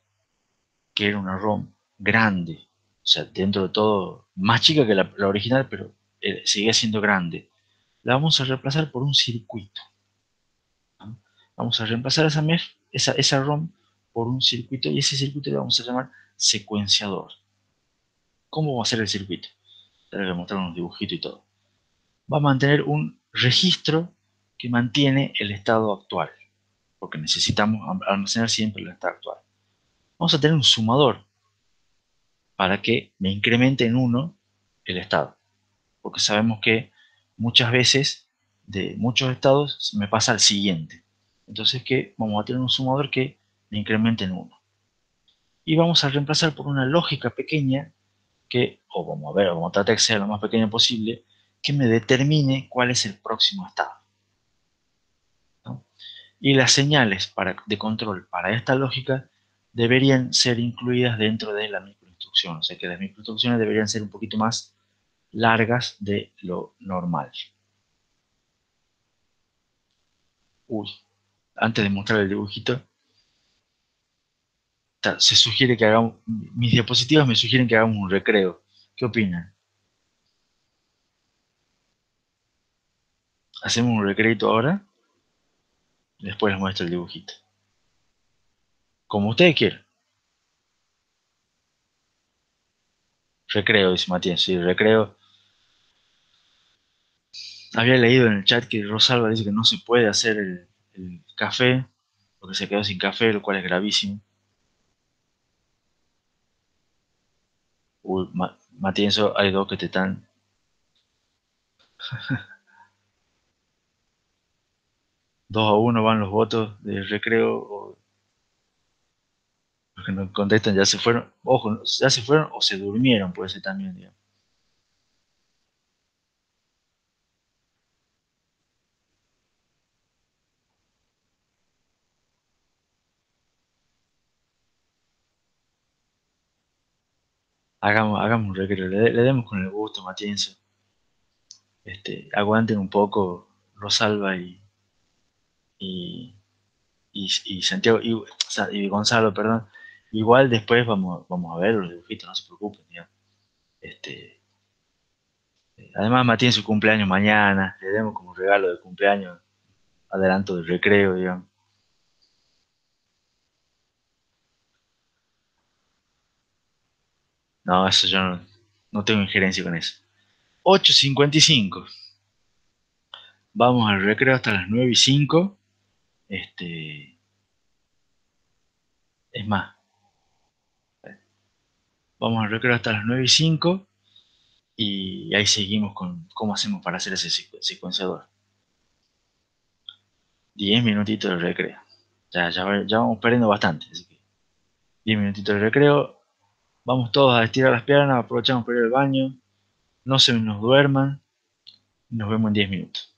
[SPEAKER 1] que era una ROM grande, o sea, dentro de todo, más chica que la original, pero seguía siendo grande, la vamos a reemplazar por un circuito. ¿No? Vamos a reemplazar esa MEF, esa ROM, por un circuito, y ese circuito le vamos a llamar secuenciador. ¿Cómo va a ser el circuito? Te voy a mostrar unos dibujitos y todo. Va a mantener un registro que mantiene el estado actual, porque necesitamos almacenar siempre el estado actual. Vamos a tener un sumador para que me incremente en 1 el estado, porque sabemos que muchas veces de muchos estados me pasa al siguiente. Entonces, ¿qué? Vamos a tener un sumador que me incremente en 1. Y vamos a reemplazar por una lógica pequeña que, o vamos a ver, vamos a tratar de que sea lo más pequeña posible, que me determine cuál es el próximo estado. ¿No? Y las señales de control para esta lógica deberían ser incluidas dentro de la microinstrucción. O sea que las microinstrucciones deberían ser un poquito más largas de lo normal. Uy, antes de mostrar el dibujito, se sugiere que hagamos, mis diapositivas me sugieren que hagamos un recreo. ¿Qué opinan? ¿Hacemos un recreito ahora? Después les muestro el dibujito. Como ustedes quieran. Recreo, dice Matías. Sí, recreo. Había leído en el chat que Rosalba dice que no se puede hacer el café, porque se quedó sin café, lo cual es gravísimo. Uy, Matías, hay dos que te están... 2-1 van los votos de recreo, o los que no contestan ya se fueron. Ojo, ya se fueron o se durmieron, puede ser también, digamos. hagamos un recreo, le demos con el gusto, Matienzo. Aguanten un poco Rosalba y, y Santiago y Gonzalo, perdón. Igual después vamos a ver los dibujitos, no se preocupen, digamos. Este, Además, Matías tiene su cumpleaños mañana, le demos como regalo de cumpleaños, adelanto del recreo, digamos. No, eso yo no tengo injerencia con eso. 8:55. Vamos al recreo hasta las 9:05. Este, es más, vamos al recreo hasta las 9:05 y ahí seguimos con cómo hacemos para hacer ese secuenciador. 10 minutitos de recreo. Ya vamos perdiendo bastante, así que 10 minutitos de recreo. Vamos todos a estirar las piernas, aprovechamos para ir al baño, no se nos duerman, nos vemos en 10 minutos.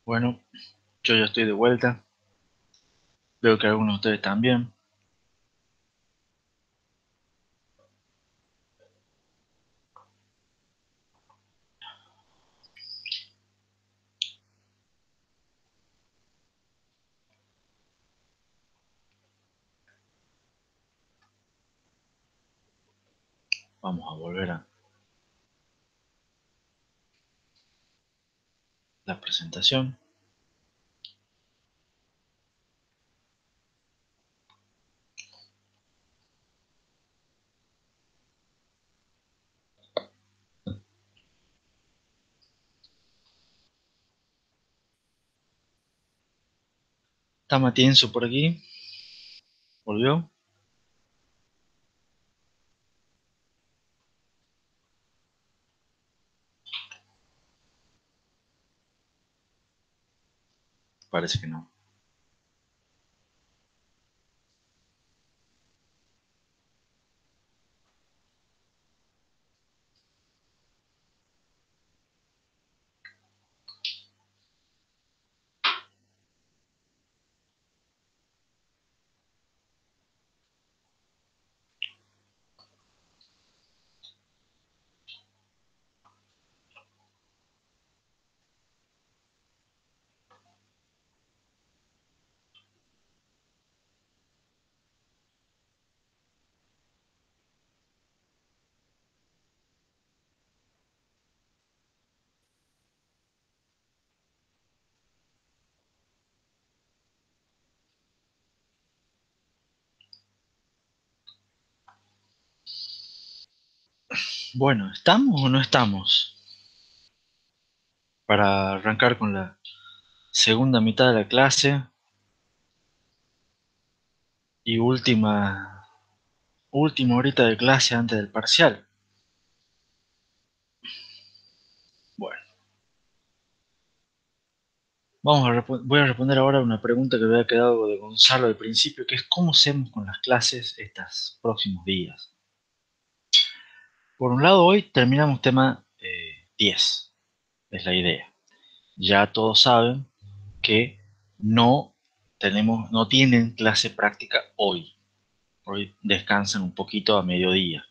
[SPEAKER 1] Bueno, yo ya estoy de vuelta. Veo que algunos de ustedes también. Vamos a volver a la presentación. ¿Está Matienzo por aquí? ¿Volvió? Parece que no. Bueno, ¿estamos o no estamos? Para arrancar con la segunda mitad de la clase y última horita de clase antes del parcial. Bueno, voy a responder ahora una pregunta que me había quedado de Gonzalo al principio, que es ¿cómo hacemos con las clases estos próximos días? Por un lado, hoy terminamos tema 10, es la idea. Ya todos saben que no tienen clase práctica hoy. Hoy descansan un poquito a mediodía.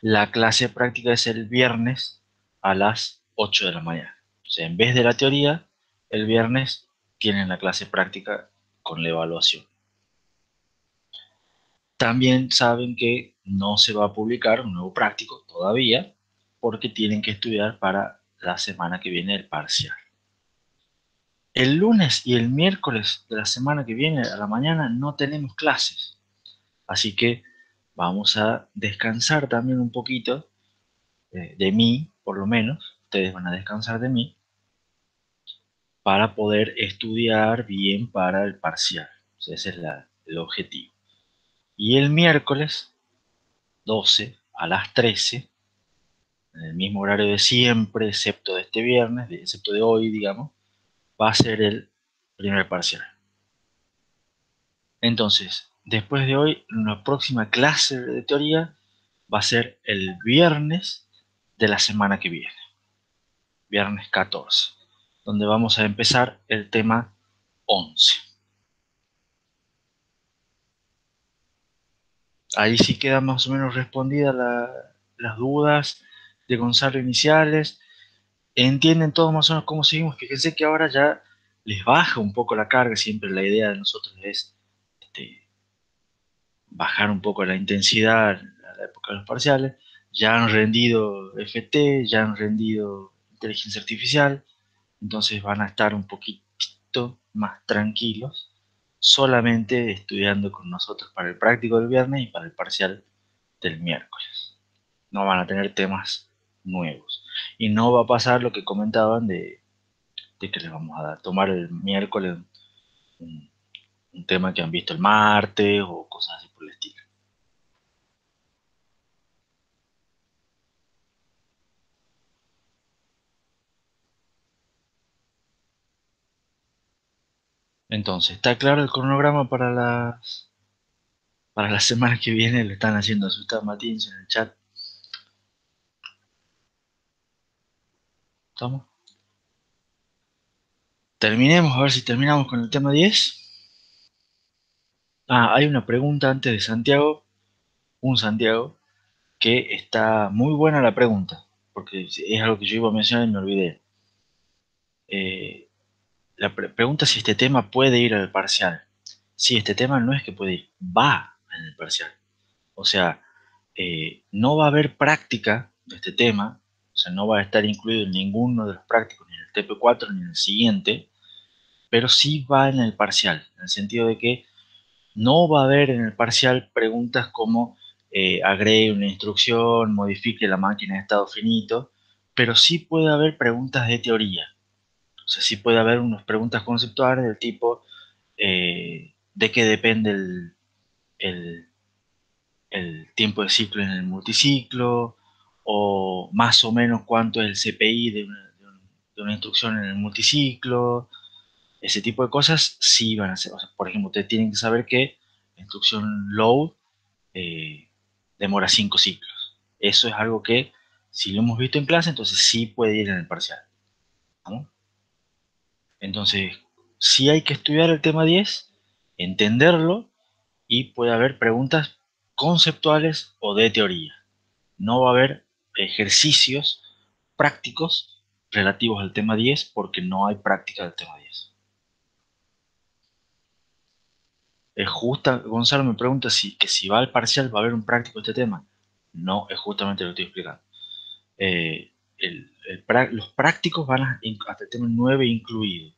[SPEAKER 1] La clase práctica es el viernes a las 8 de la mañana. O sea, en vez de la teoría, el viernes tienen la clase práctica con la evaluación. También saben que no se va a publicar un nuevo práctico todavía porque tienen que estudiar para la semana que viene el parcial. El lunes y el miércoles de la semana que viene a la mañana no tenemos clases, así que vamos a descansar también un poquito de mí, por lo menos. Ustedes van a descansar de mí para poder estudiar bien para el parcial. O sea, ese es el objetivo. Y el miércoles 12 a las 13, en el mismo horario de siempre, excepto de este viernes, excepto de hoy, digamos, va a ser el primer parcial. Entonces, después de hoy, la próxima clase de teoría va a ser el viernes de la semana que viene, viernes 14, donde vamos a empezar el tema 11. Ahí sí quedan más o menos respondidas las dudas de Gonzalo iniciales. Entienden todos más o menos cómo seguimos. Fíjense que ahora ya les baja un poco la carga. Siempre la idea de nosotros es bajar un poco la intensidad a la época de los parciales. Ya han rendido FT, ya han rendido inteligencia artificial, entonces van a estar un poquitito más tranquilos, solamente estudiando con nosotros para el práctico del viernes y para el parcial del miércoles. No van a tener temas nuevos. Y no va a pasar lo que comentaban de que les vamos a tomar el miércoles un, un tema que han visto el martes o cosas así por el estilo. Entonces, ¿está claro el cronograma para la semana que viene? Le están haciendo asustar a Matías en el chat. ¿Estamos? Terminemos, a ver si terminamos con el tema 10. Ah, hay una pregunta antes de Santiago, un Santiago, que está muy buena la pregunta, porque es algo que yo iba a mencionar y me olvidé. Eh, pregunta si este tema puede ir al parcial. Sí, este tema no es que puede ir, va en el parcial. O sea, no va a haber práctica de este tema, o sea, no va a estar incluido en ninguno de los prácticos, ni en el TP4 ni en el siguiente, pero sí va en el parcial, en el sentido de que no va a haber en el parcial preguntas como agregue una instrucción, modifique la máquina de estado finito, pero sí puede haber preguntas de teoría. O sea, sí puede haber unas preguntas conceptuales del tipo de qué depende el- el tiempo de ciclo en el multiciclo, o más o menos cuánto es el CPI de una instrucción en el multiciclo. Ese tipo de cosas sí van a ser. O sea, por ejemplo, ustedes tienen que saber que la instrucción load eh, demora 5 ciclos. Eso es algo que, si lo hemos visto en clase, entonces sí puede ir en el parcial. ¿No? Entonces, sí hay que estudiar el tema 10, entenderlo, y puede haber preguntas conceptuales o de teoría. No va a haber ejercicios prácticos relativos al tema 10 porque no hay práctica del tema 10. Es justa, Gonzalo me pregunta que si va al parcial va a haber un práctico de este tema. No, es justamente lo que estoy explicando. Los prácticos van hasta el tema 9 incluido.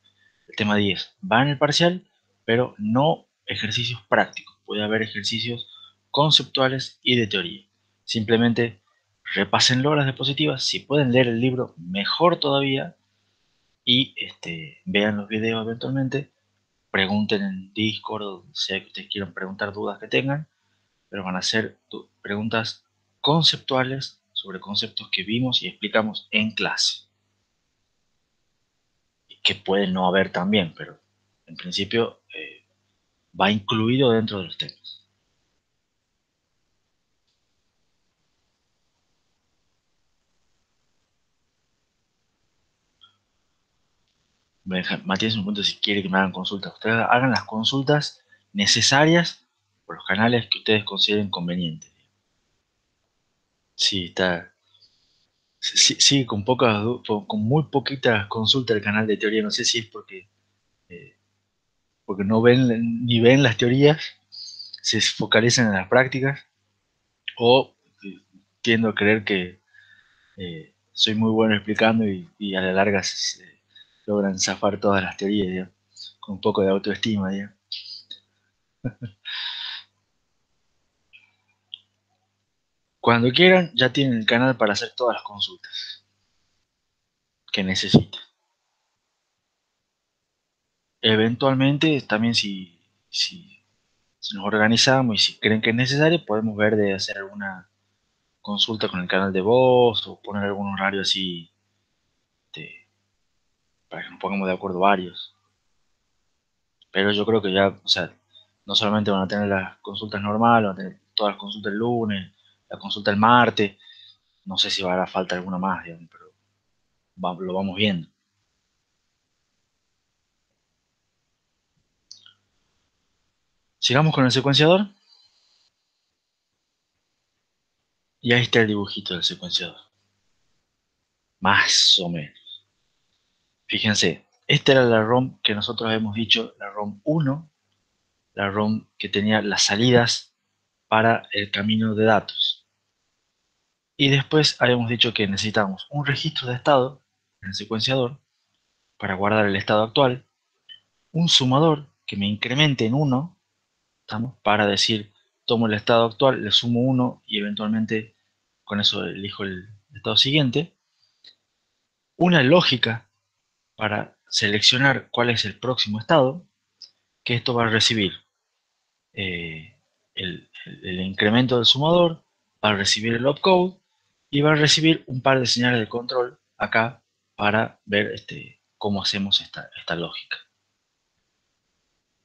[SPEAKER 1] El tema 10 va en el parcial, pero no ejercicios prácticos. Puede haber ejercicios conceptuales y de teoría. Simplemente repásenlo las diapositivas. Si pueden leer el libro, mejor todavía. Y vean los videos eventualmente. Pregunten en Discord o sea que ustedes quieran preguntar dudas que tengan, pero van a ser preguntas conceptuales sobre conceptos que vimos y explicamos en clase, que pueden no haber también, pero en principio va incluido dentro de los temas. Matías un punto si quiere que me hagan consultas. Ustedes hagan las consultas necesarias por los canales que ustedes consideren convenientes. Sí, está. Sí, sí, con muy poquitas consultas del canal de teoría. No sé si es eh, porque no ven ni ven las teorías, se focalizan en las prácticas, o tiendo a creer que soy muy bueno explicando y a la larga logran zafar todas las teorías, digamos, con un poco de autoestima, digamos. Cuando quieran, ya tienen el canal para hacer todas las consultas que necesiten. Eventualmente, también si nos organizamos y si creen que es necesario, podemos ver de hacer alguna consulta con el canal de voz o poner algún horario así de, para que nos pongamos de acuerdo varios. Pero yo creo que ya, o sea, no solamente van a tener las consultas normales, van a tener todas las consultas el lunes, la consulta el martes, no sé si va a dar falta alguna más, digamos, pero lo vamos viendo. Sigamos con el secuenciador, y ahí está el dibujito del secuenciador. Más o menos. Fíjense, esta era la ROM que nosotros hemos dicho, la ROM 1, la ROM que tenía las salidas para el camino de datos. Y después habíamos dicho que necesitamos un registro de estado en el secuenciador para guardar el estado actual, un sumador que me incremente en 1, ¿estamos? Para decir, tomo el estado actual, le sumo 1 y eventualmente con eso elijo el estado siguiente, una lógica para seleccionar cuál es el próximo estado, que esto va a recibir eh, el incremento del sumador, va a recibir el opcode y va a recibir un par de señales de control acá para ver cómo hacemos esta lógica.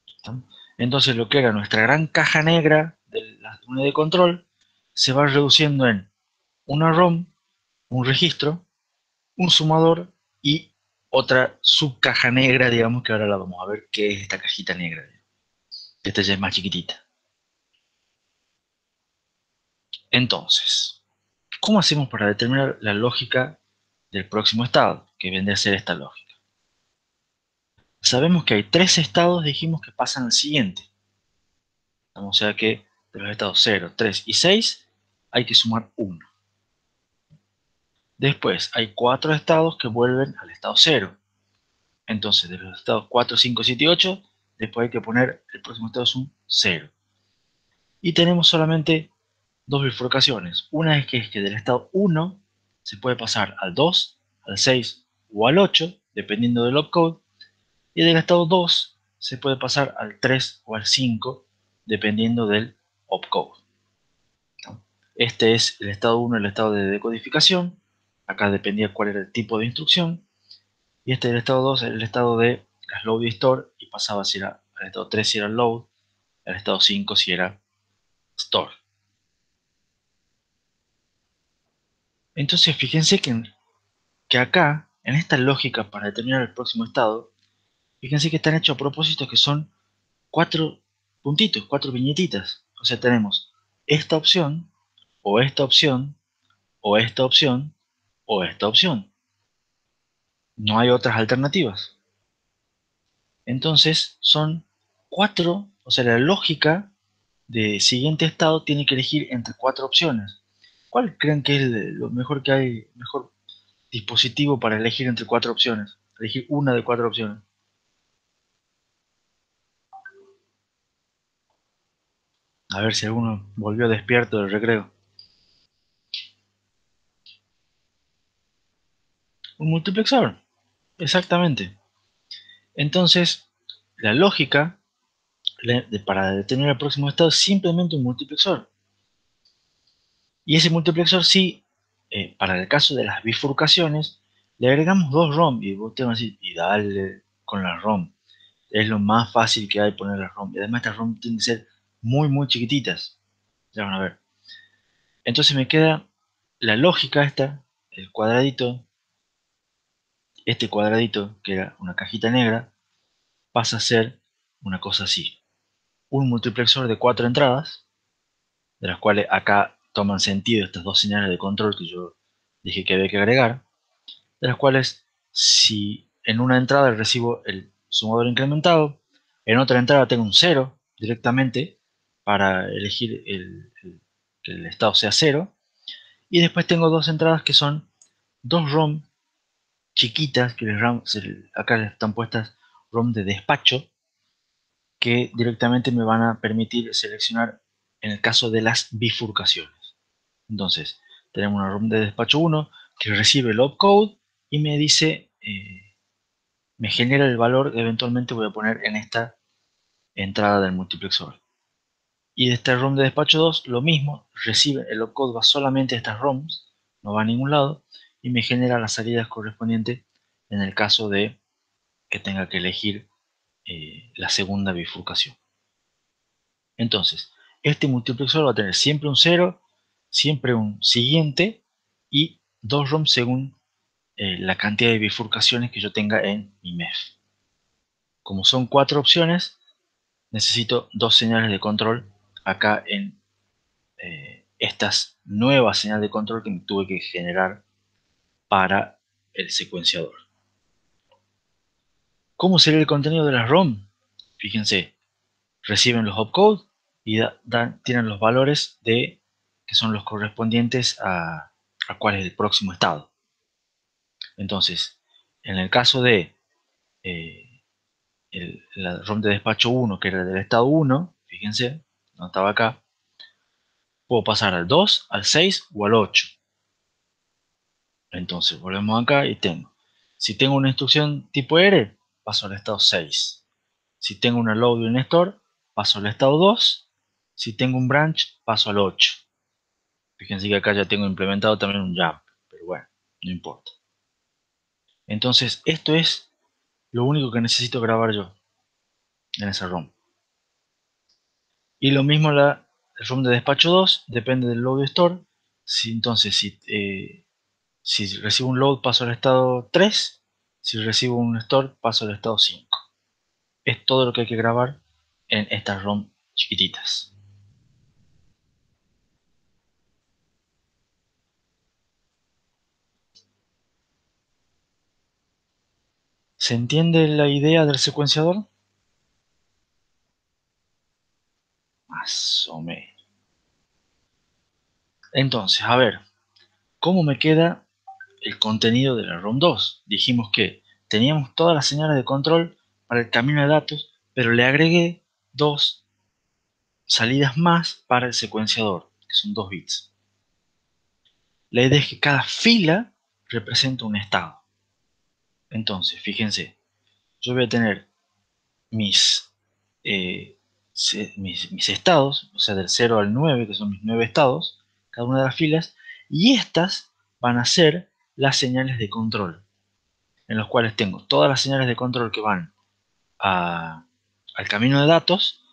[SPEAKER 1] ¿Está? Entonces lo que era nuestra gran caja negra de la unidad de control se va reduciendo en una ROM, un registro, un sumador y otra subcaja negra, digamos, que ahora la vamos a ver qué es esta cajita negra. Esta ya es más chiquitita. Entonces, ¿cómo hacemos para determinar la lógica del próximo estado? Que vendría a ser esta lógica. Sabemos que hay tres estados, dijimos, que pasan al siguiente. O sea que de los estados 0, 3 y 6 hay que sumar 1. Después hay 4 estados que vuelven al estado 0. Entonces de los estados 4, 5, 7 y 8, después hay que poner el próximo estado es un 0. Y tenemos solamente dos bifurcaciones. Una es que del estado 1 se puede pasar al 2, al 6 o al 8, dependiendo del opcode. Y del estado 2 se puede pasar al 3 o al 5, dependiendo del opcode. Este es el estado 1, el estado de decodificación. Acá dependía cuál era el tipo de instrucción. Y este es el estado 2, el estado de las load y store. Y pasaba si era al estado 3 si era load, al estado 5 si era store. Entonces fíjense que acá, en esta lógica para determinar el próximo estado, fíjense que están hechos a propósito que son 4 puntitos, 4 viñetitas. O sea, tenemos esta opción, o esta opción, o esta opción, o esta opción. No hay otras alternativas. Entonces son 4, o sea, la lógica de siguiente estado tiene que elegir entre 4 opciones. ¿Cuál creen que es lo mejor que hay, mejor dispositivo para elegir entre 4 opciones? Elegir una de 4 opciones. A ver si alguno volvió despierto del recreo. Un multiplexor, exactamente. Entonces, la lógica para determinar el próximo estado es simplemente un multiplexor. Y ese multiplexor sí, para el caso de las bifurcaciones, le agregamos dos ROM. Y vos te vas a decir, y dale con la ROM. Es lo más fácil que hay poner la ROM. Y además estas ROM tienen que ser muy, muy chiquititas. Ya van a ver. Entonces me queda la lógica esta, el cuadradito, este cuadradito, que era una cajita negra, pasa a ser una cosa así. Un multiplexor de 4 entradas, de las cuales acá toman sentido estas dos señales de control que yo dije que había que agregar, de las cuales si en una entrada recibo el sumador incrementado, en otra entrada tengo un 0 directamente para elegir que el estado sea 0, y después tengo dos entradas que son dos ROM chiquitas, que acá les están puestas ROM de despacho, que directamente me van a permitir seleccionar en el caso de las bifurcaciones. Entonces, tenemos una ROM de despacho 1 que recibe el opcode y me dice, me genera el valor que eventualmente voy a poner en esta entrada del multiplexor. Y de esta ROM de despacho 2, lo mismo, recibe el opcode, va solamente a estas ROMs, no va a ningún lado, y me genera las salidas correspondientes en el caso de que tenga que elegir la segunda bifurcación. Entonces, este multiplexor va a tener siempre un 0, siempre un siguiente y dos ROMs según la cantidad de bifurcaciones que yo tenga en mi MEF. Como son 4 opciones, necesito dos señales de control acá en estas nuevas señales de control que tuve que generar para el secuenciador. ¿Cómo sería el contenido de las ROM? Fíjense, reciben los opcodes y tienen los valores que son los correspondientes a cuál es el próximo estado. Entonces, en el caso de la ROM de despacho 1, que era del estado 1, fíjense, no estaba acá, puedo pasar al 2, al 6 o al 8. Entonces, volvemos acá y si tengo una instrucción tipo R, paso al estado 6. Si tengo una load y un store, paso al estado 2. Si tengo un branch, paso al 8. Fíjense que acá ya tengo implementado también un jump, pero bueno, no importa. Entonces, esto es lo único que necesito grabar yo en esa ROM. Y lo mismo el ROM de despacho 2, depende del load y store. Entonces, si recibo un load, paso al estado 3. Si recibo un store, paso al estado 5. Es todo lo que hay que grabar en estas ROM chiquititas. ¿Se entiende la idea del secuenciador? Más o menos. Entonces, a ver, ¿cómo me queda el contenido de la ROM 2? Dijimos que teníamos todas las señales de control para el camino de datos, pero le agregué dos salidas más para el secuenciador, que son 2 bits. La idea es que cada fila representa un estado. Entonces, fíjense, yo voy a tener mis, eh, mis estados, o sea, del 0 al 9, que son mis 9 estados, cada una de las filas, y estas van a ser las señales de control, en los cuales tengo todas las señales de control que van al camino de datos,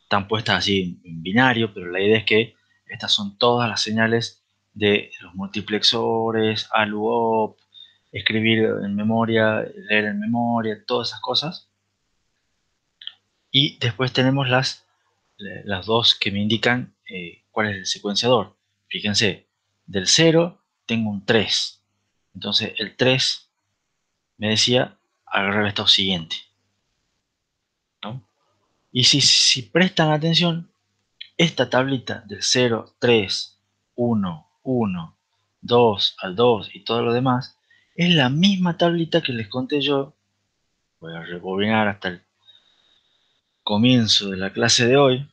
[SPEAKER 1] están puestas así en binario, pero la idea es que estas son todas las señales de los multiplexores, ALU-OP, escribir en memoria, leer en memoria, todas esas cosas. Y después tenemos las dos que me indican cuál es el secuenciador. Fíjense, del 0 tengo un 3. Entonces el 3 me decía agarrar el estado siguiente, ¿no? Y si prestan atención, esta tablita del 0, 3, 1, 1, 2 al 2 y todo lo demás, es la misma tablita que les conté yo. Voy a rebobinar hasta el comienzo de la clase de hoy,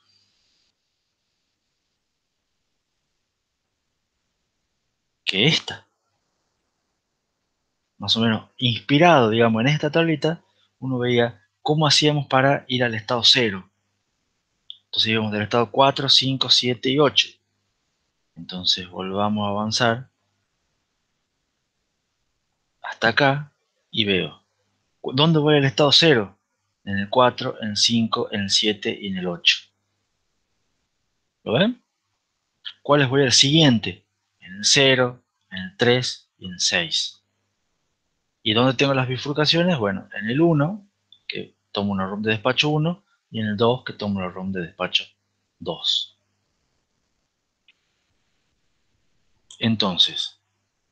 [SPEAKER 1] que esta, más o menos inspirado, digamos, en esta tablita, uno veía cómo hacíamos para ir al estado 0. Entonces íbamos del estado 4, 5, 7 y 8. Entonces volvamos a avanzar hasta acá y veo, ¿dónde voy al estado 0? En el 4, en el 5, en el 7 y en el 8. ¿Lo ven? ¿Cuáles voy al siguiente? En el 0, en el 3 y en el 6. ¿Y dónde tengo las bifurcaciones? Bueno, en el 1, que tomo una ROM de despacho 1, y en el 2, que tomo la ROM de despacho 2. Entonces,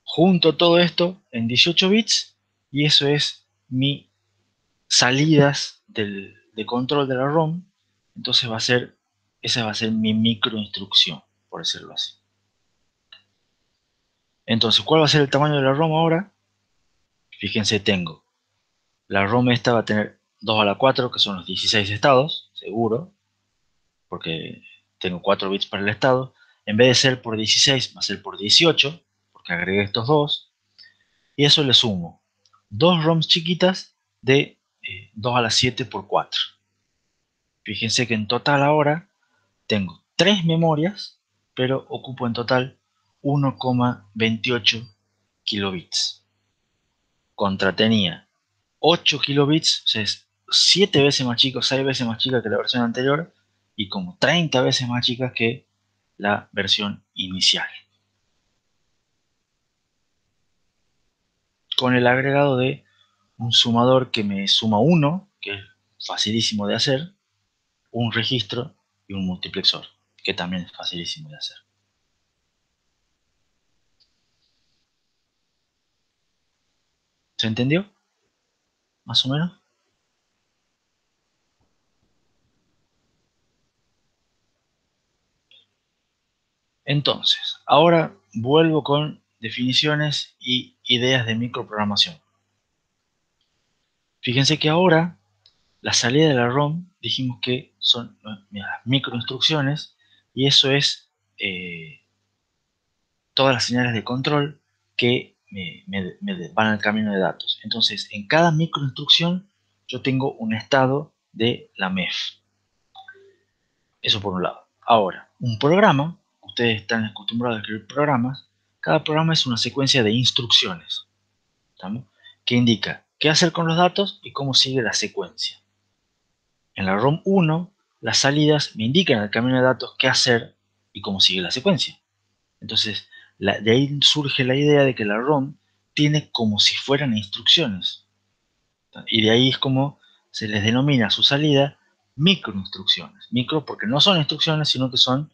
[SPEAKER 1] junto todo esto en 18 bits, y eso es mi salidas de control de la ROM. Entonces esa va a ser mi microinstrucción, por decirlo así. Entonces, ¿cuál va a ser el tamaño de la ROM ahora? Fíjense, tengo la ROM esta va a tener 2 a la 4, que son los 16 estados, seguro, porque tengo 4 bits para el estado. En vez de ser por 16, va a ser por 18, porque agregué estos dos. Y eso le sumo 2 ROMs chiquitas de 2 a la 7 por 4. Fíjense que en total ahora tengo 3 memorias, pero ocupo en total 1,28 kilobits. Contra tenía 8 kilobits, o sea, es 7 veces más chica, 6 veces más chica que la versión anterior, y como 30 veces más chica que la versión inicial. Con el agregado de un sumador que me suma 1, que es facilísimo de hacer, un registro y un multiplexor, que también es facilísimo de hacer. ¿Se entendió? Más o menos. Entonces, ahora vuelvo con definiciones y ideas de microprogramación. Fíjense que ahora la salida de la ROM dijimos que son las microinstrucciones, y eso es todas las señales de control que me van al camino de datos. Entonces, en cada microinstrucción yo tengo un estado de la MEF. Eso por un lado. Ahora, un programa, ustedes están acostumbrados a escribir programas, cada programa es una secuencia de instrucciones, ¿estamos? Que indica qué hacer con los datos y cómo sigue la secuencia. En la ROM 1, las salidas me indican el camino de datos qué hacer y cómo sigue la secuencia. Entonces, de ahí surge la idea de que la ROM tiene como si fueran instrucciones. Y de ahí es como se les denomina a su salida microinstrucciones. Micro porque no son instrucciones, sino que son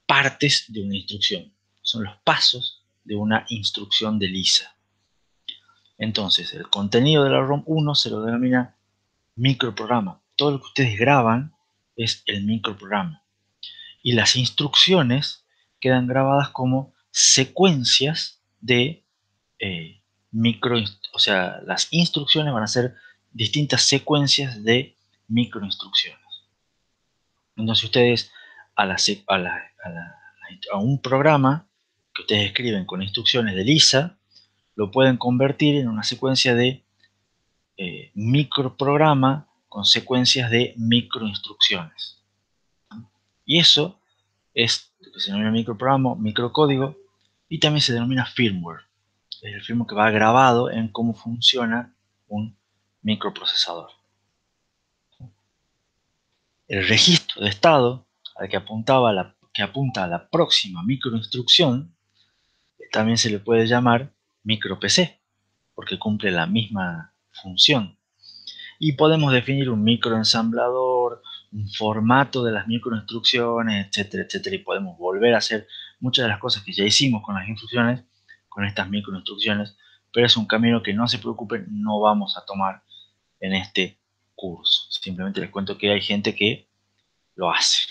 [SPEAKER 1] partes de una instrucción. Son los pasos de una instrucción de Lisa. Entonces, el contenido de la ROM 1 se lo denomina microprograma. Todo lo que ustedes graban es el microprograma. Y las instrucciones quedan grabadas como secuencias de o sea, las instrucciones van a ser distintas secuencias de microinstrucciones. Entonces ustedes a un programa que ustedes escriben con instrucciones de Lisa, lo pueden convertir en una secuencia de microprograma con secuencias de microinstrucciones. Y eso es lo que se denomina microprograma, microcódigo, y también se denomina firmware. Es el firmware que va grabado en cómo funciona un microprocesador. El registro de estado al que apunta a la próxima microinstrucción también se le puede llamar microPC, porque cumple la misma función. Y podemos definir un microensamblador, un formato de las microinstrucciones, etcétera, etcétera. Y podemos volver a hacer muchas de las cosas que ya hicimos con las instrucciones, con estas microinstrucciones. Pero es un camino que, no se preocupen, no vamos a tomar en este curso. Simplemente les cuento que hay gente que lo hace.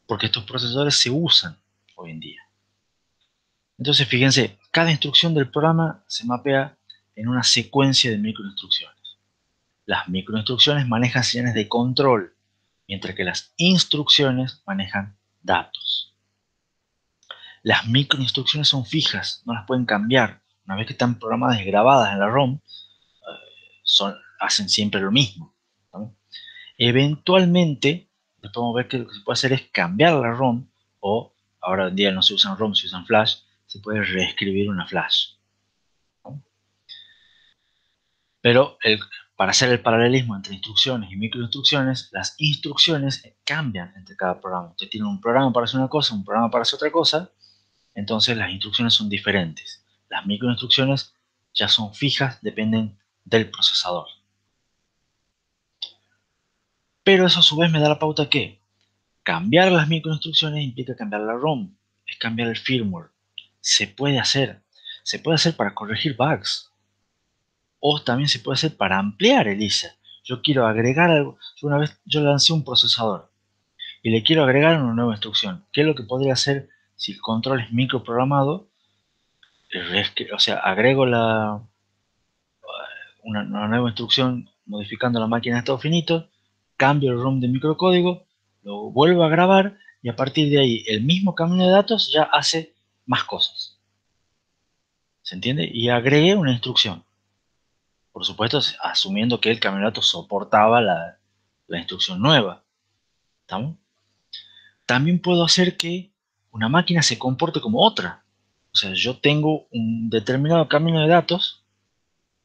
[SPEAKER 1] Porque estos procesadores se usan hoy en día. Entonces, fíjense, cada instrucción del programa se mapea en una secuencia de microinstrucciones. Las microinstrucciones manejan señales de control, mientras que las instrucciones manejan datos. Las microinstrucciones son fijas, no las pueden cambiar. Una vez que están programadas y grabadas en la ROM, hacen siempre lo mismo, ¿no? Eventualmente, podemos ver que lo que se puede hacer es cambiar la ROM, o ahora en día no se usan ROM, se usan flash, se puede reescribir una flash, ¿no? Pero para hacer el paralelismo entre instrucciones y microinstrucciones, las instrucciones cambian entre cada programa. Usted tiene un programa para hacer una cosa, un programa para hacer otra cosa, entonces las instrucciones son diferentes. Las microinstrucciones ya son fijas, dependen del procesador. Pero eso a su vez me da la pauta que cambiar las microinstrucciones implica cambiar la ROM, es cambiar el firmware. Se puede hacer para corregir bugs, o también se puede hacer para ampliar el ISA. Yo quiero agregar algo. Una vez yo lancé un procesador y le quiero agregar una nueva instrucción. ¿Qué es lo que podría hacer si el control es microprogramado? O sea, agrego una nueva instrucción modificando la máquina de estado finito, cambio el ROM de microcódigo, lo vuelvo a grabar y a partir de ahí el mismo camino de datos ya hace más cosas. ¿Se entiende? Y agregué una instrucción. Por supuesto, asumiendo que el camino de datos soportaba la instrucción nueva. ¿Estamos? También puedo hacer que una máquina se comporte como otra. O sea, yo tengo un determinado camino de datos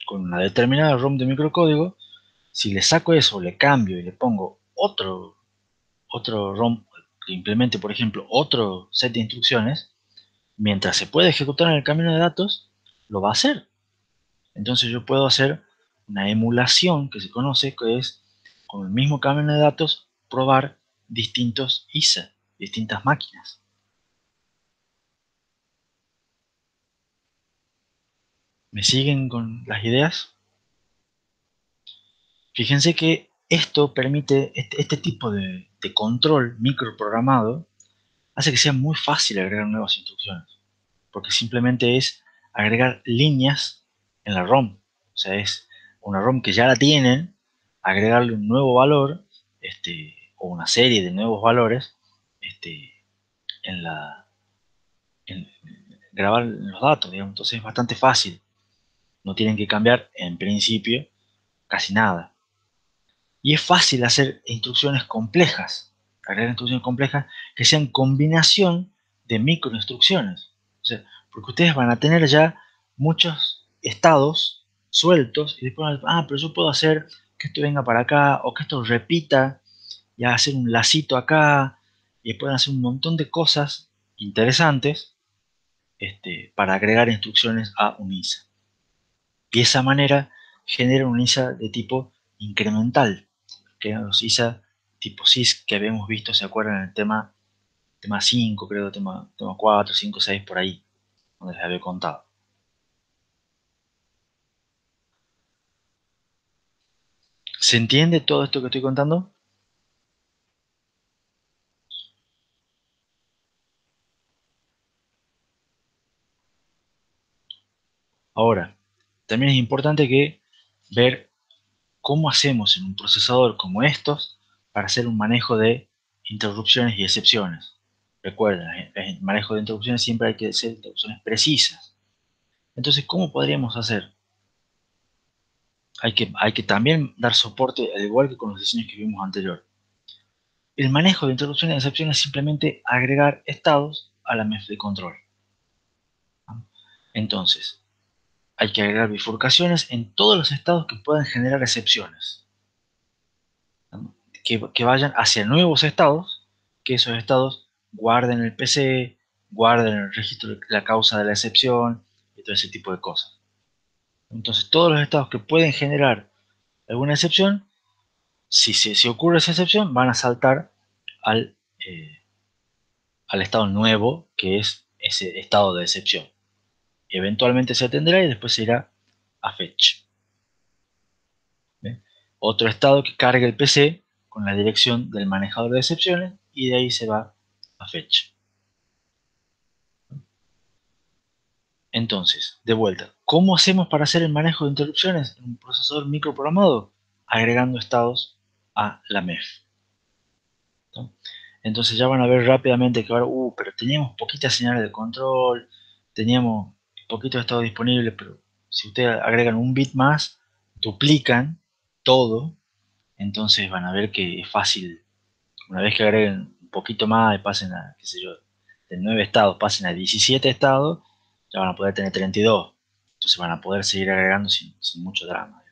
[SPEAKER 1] con una determinada ROM de microcódigo. Si le saco eso, le cambio y le pongo otro ROM que implemente, por ejemplo, otro set de instrucciones, mientras se puede ejecutar en el camino de datos, lo va a hacer. Entonces yo puedo hacer una emulación que se conoce, que es con el mismo camino de datos probar distintos ISA, distintas máquinas. ¿Me siguen con las ideas? Fíjense que esto permite, este tipo de control microprogramado hace que sea muy fácil agregar nuevas instrucciones, porque simplemente es agregar líneas en la ROM. O sea, es una ROM que ya la tienen, agregarle un nuevo valor, o una serie de nuevos valores, en grabar los datos, digamos. Entonces es bastante fácil. No tienen que cambiar, en principio, casi nada. Y es fácil hacer instrucciones complejas, agregar instrucciones complejas que sean combinación de microinstrucciones. O sea, porque ustedes van a tener ya muchos estados sueltos y después, pero yo puedo hacer que esto venga para acá o que esto repita y hacer un lacito acá y pueden hacer un montón de cosas interesantes para agregar instrucciones a un ISA. Y de esa manera generan un ISA de tipo incremental, que eran los ISA tipo SIS que habíamos visto, ¿se acuerdan? En el tema 5, creo, tema 4, 5, 6, por ahí, donde les había contado. ¿Se entiende todo esto que estoy contando? Ahora, también es importante que ver cómo hacemos en un procesador como estos para hacer un manejo de interrupciones y excepciones. Recuerda, en el manejo de interrupciones siempre hay que hacer interrupciones precisas. Entonces, ¿cómo podríamos hacer? Hay que también dar soporte, al igual que con los diseños que vimos anterior. El manejo de interrupciones y excepciones es simplemente agregar estados a la MEF de control. Entonces, hay que agregar bifurcaciones en todos los estados que puedan generar excepciones. Que vayan hacia nuevos estados, que esos estados guarden el PC, guarden el registro de la causa de la excepción y todo ese tipo de cosas. Entonces, todos los estados que pueden generar alguna excepción, si ocurre esa excepción, van a saltar al, eh, al estado nuevo, que es ese estado de excepción. Eventualmente se atendrá y después se irá a fetch. ¿Bien? Otro estado que cargue el PC con la dirección del manejador de excepciones y de ahí se va a fetch. Entonces, de vuelta, ¿cómo hacemos para hacer el manejo de interrupciones en un procesador microprogramado? Agregando estados a la MEF. ¿No? Entonces ya van a ver rápidamente que ahora, pero teníamos poquitas señales de control, teníamos poquitos estados disponibles, pero si ustedes agregan un bit más, duplican todo, entonces van a ver que es fácil. Una vez que agreguen un poquito más y pasen a, qué sé yo, de 9 estados pasen a 17 estados, ya van a poder tener 32. Entonces van a poder seguir agregando sin mucho drama.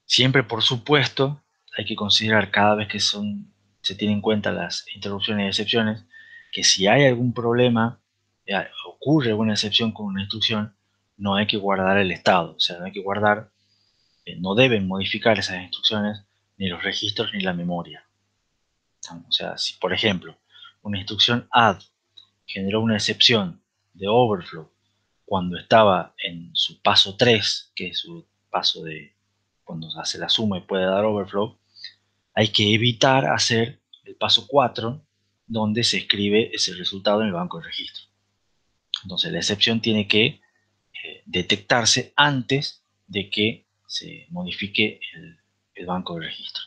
[SPEAKER 1] Siempre, por supuesto, hay que considerar cada vez que se tienen en cuenta las interrupciones y excepciones, que si hay algún problema, ocurre alguna excepción con una instrucción, no hay que guardar el estado. O sea, no hay que guardar, no deben modificar esas instrucciones, ni los registros, ni la memoria. O sea, si por ejemplo una instrucción add generó una excepción de overflow cuando estaba en su paso 3, que es su paso de cuando hace la suma y puede dar overflow, hay que evitar hacer el paso 4, donde se escribe ese resultado en el banco de registro. Entonces la excepción tiene que detectarse antes de que se modifique el banco de registro.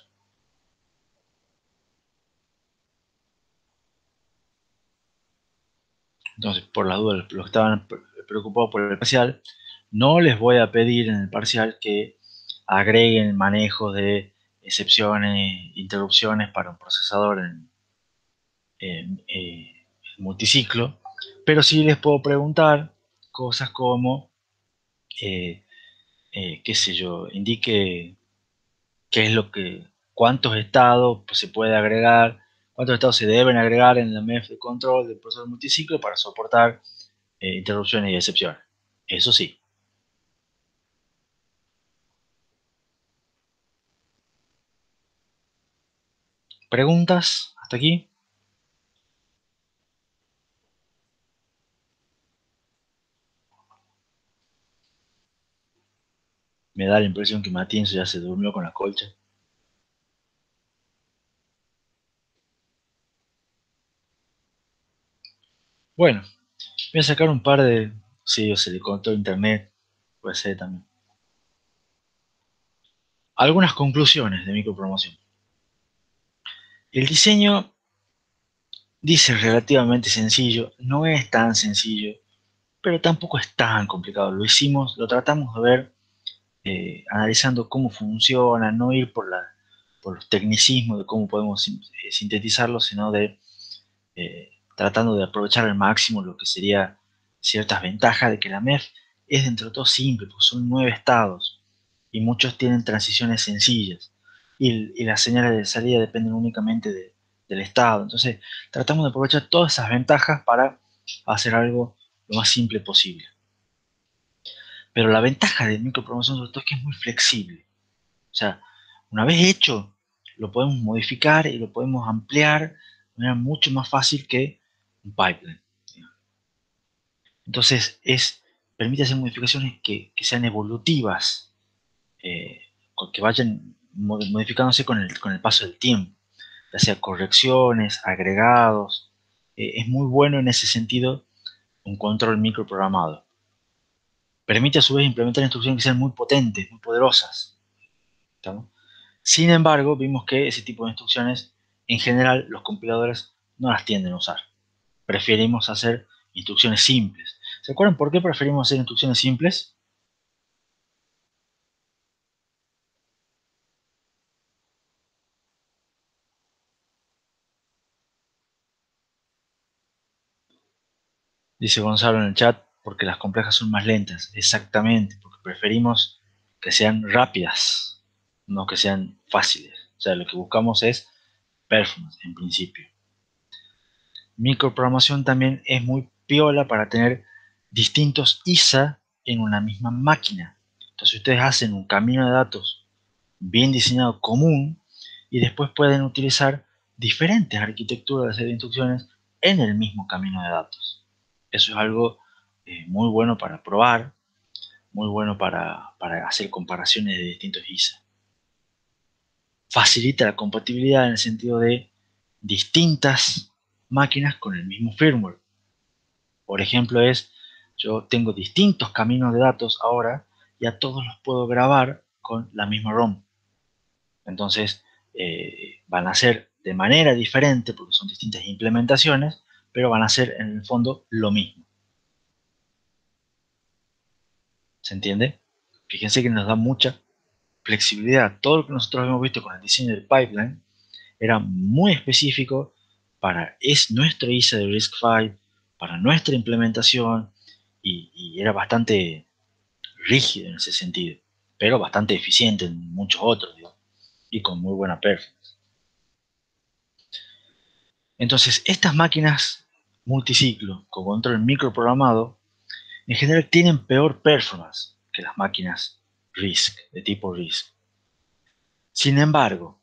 [SPEAKER 1] Entonces, por las dudas, los que estaban preocupados por el parcial, no les voy a pedir en el parcial que agreguen manejos de excepciones, interrupciones para un procesador en multiciclo, pero sí les puedo preguntar cosas como, eh, qué sé yo, indique qué es cuántos estados se puede agregar, cuántos estados se deben agregar en la MEF de control del procesador multiciclo para soportar interrupciones y excepciones. Eso sí. ¿Preguntas hasta aquí? Me da la impresión que Matienzo ya se durmió con la colcha. Bueno, voy a sacar un par de... Sí, o se le contó internet, puede ser también. Algunas conclusiones de micropromoción. El diseño dice relativamente sencillo, no es tan sencillo, pero tampoco es tan complicado. Lo tratamos de ver analizando cómo funciona, no ir por los tecnicismos de cómo podemos sintetizarlo, sino de tratando de aprovechar al máximo lo que sería ciertas ventajas de que la MEF es dentro de todo simple, porque son 9 estados y muchos tienen transiciones sencillas y las señales de salida dependen únicamente del estado. Entonces, tratamos de aprovechar todas esas ventajas para hacer algo lo más simple posible. Pero la ventaja de microprogramación sobre todo es que es muy flexible. O sea, una vez hecho, lo podemos modificar y lo podemos ampliar de manera mucho más fácil que un pipeline. Entonces, permite hacer modificaciones que sean evolutivas, eh, que vayan modificándose con el paso del tiempo, ya sea correcciones, agregados. Es muy bueno en ese sentido un control microprogramado. Permite a su vez implementar instrucciones que sean muy potentes, muy poderosas. ¿Estamos? Sin embargo, vimos que ese tipo de instrucciones, en general, los compiladores no las tienden a usar. Preferimos hacer instrucciones simples. ¿Se acuerdan por qué preferimos hacer instrucciones simples? Dice Gonzalo en el chat, porque las complejas son más lentas. Exactamente, porque preferimos que sean rápidas, no que sean fáciles. O sea, lo que buscamos es performance, en principio. Microprogramación también es muy piola para tener distintos ISA en una misma máquina. Entonces ustedes hacen un camino de datos bien diseñado común y después pueden utilizar diferentes arquitecturas de instrucciones en el mismo camino de datos. Eso es algo muy bueno para probar, muy bueno para hacer comparaciones de distintos ISA. Facilita la compatibilidad en el sentido de distintas máquinas con el mismo firmware. Por ejemplo, yo tengo distintos caminos de datos ahora y a todos los puedo grabar con la misma ROM. Entonces, van a ser de manera diferente porque son distintas implementaciones, pero van a ser en el fondo lo mismo. ¿Se entiende? Fíjense que nos da mucha flexibilidad. Todo lo que nosotros hemos visto con el diseño del pipeline era muy específico para nuestro ISA de RISC-V, para nuestra implementación, y era bastante rígido en ese sentido, pero bastante eficiente en muchos otros, digo, y con muy buena performance. Entonces, estas máquinas multiciclo con control microprogramado en general tienen peor performance que las máquinas RISC, de tipo RISC. Sin embargo,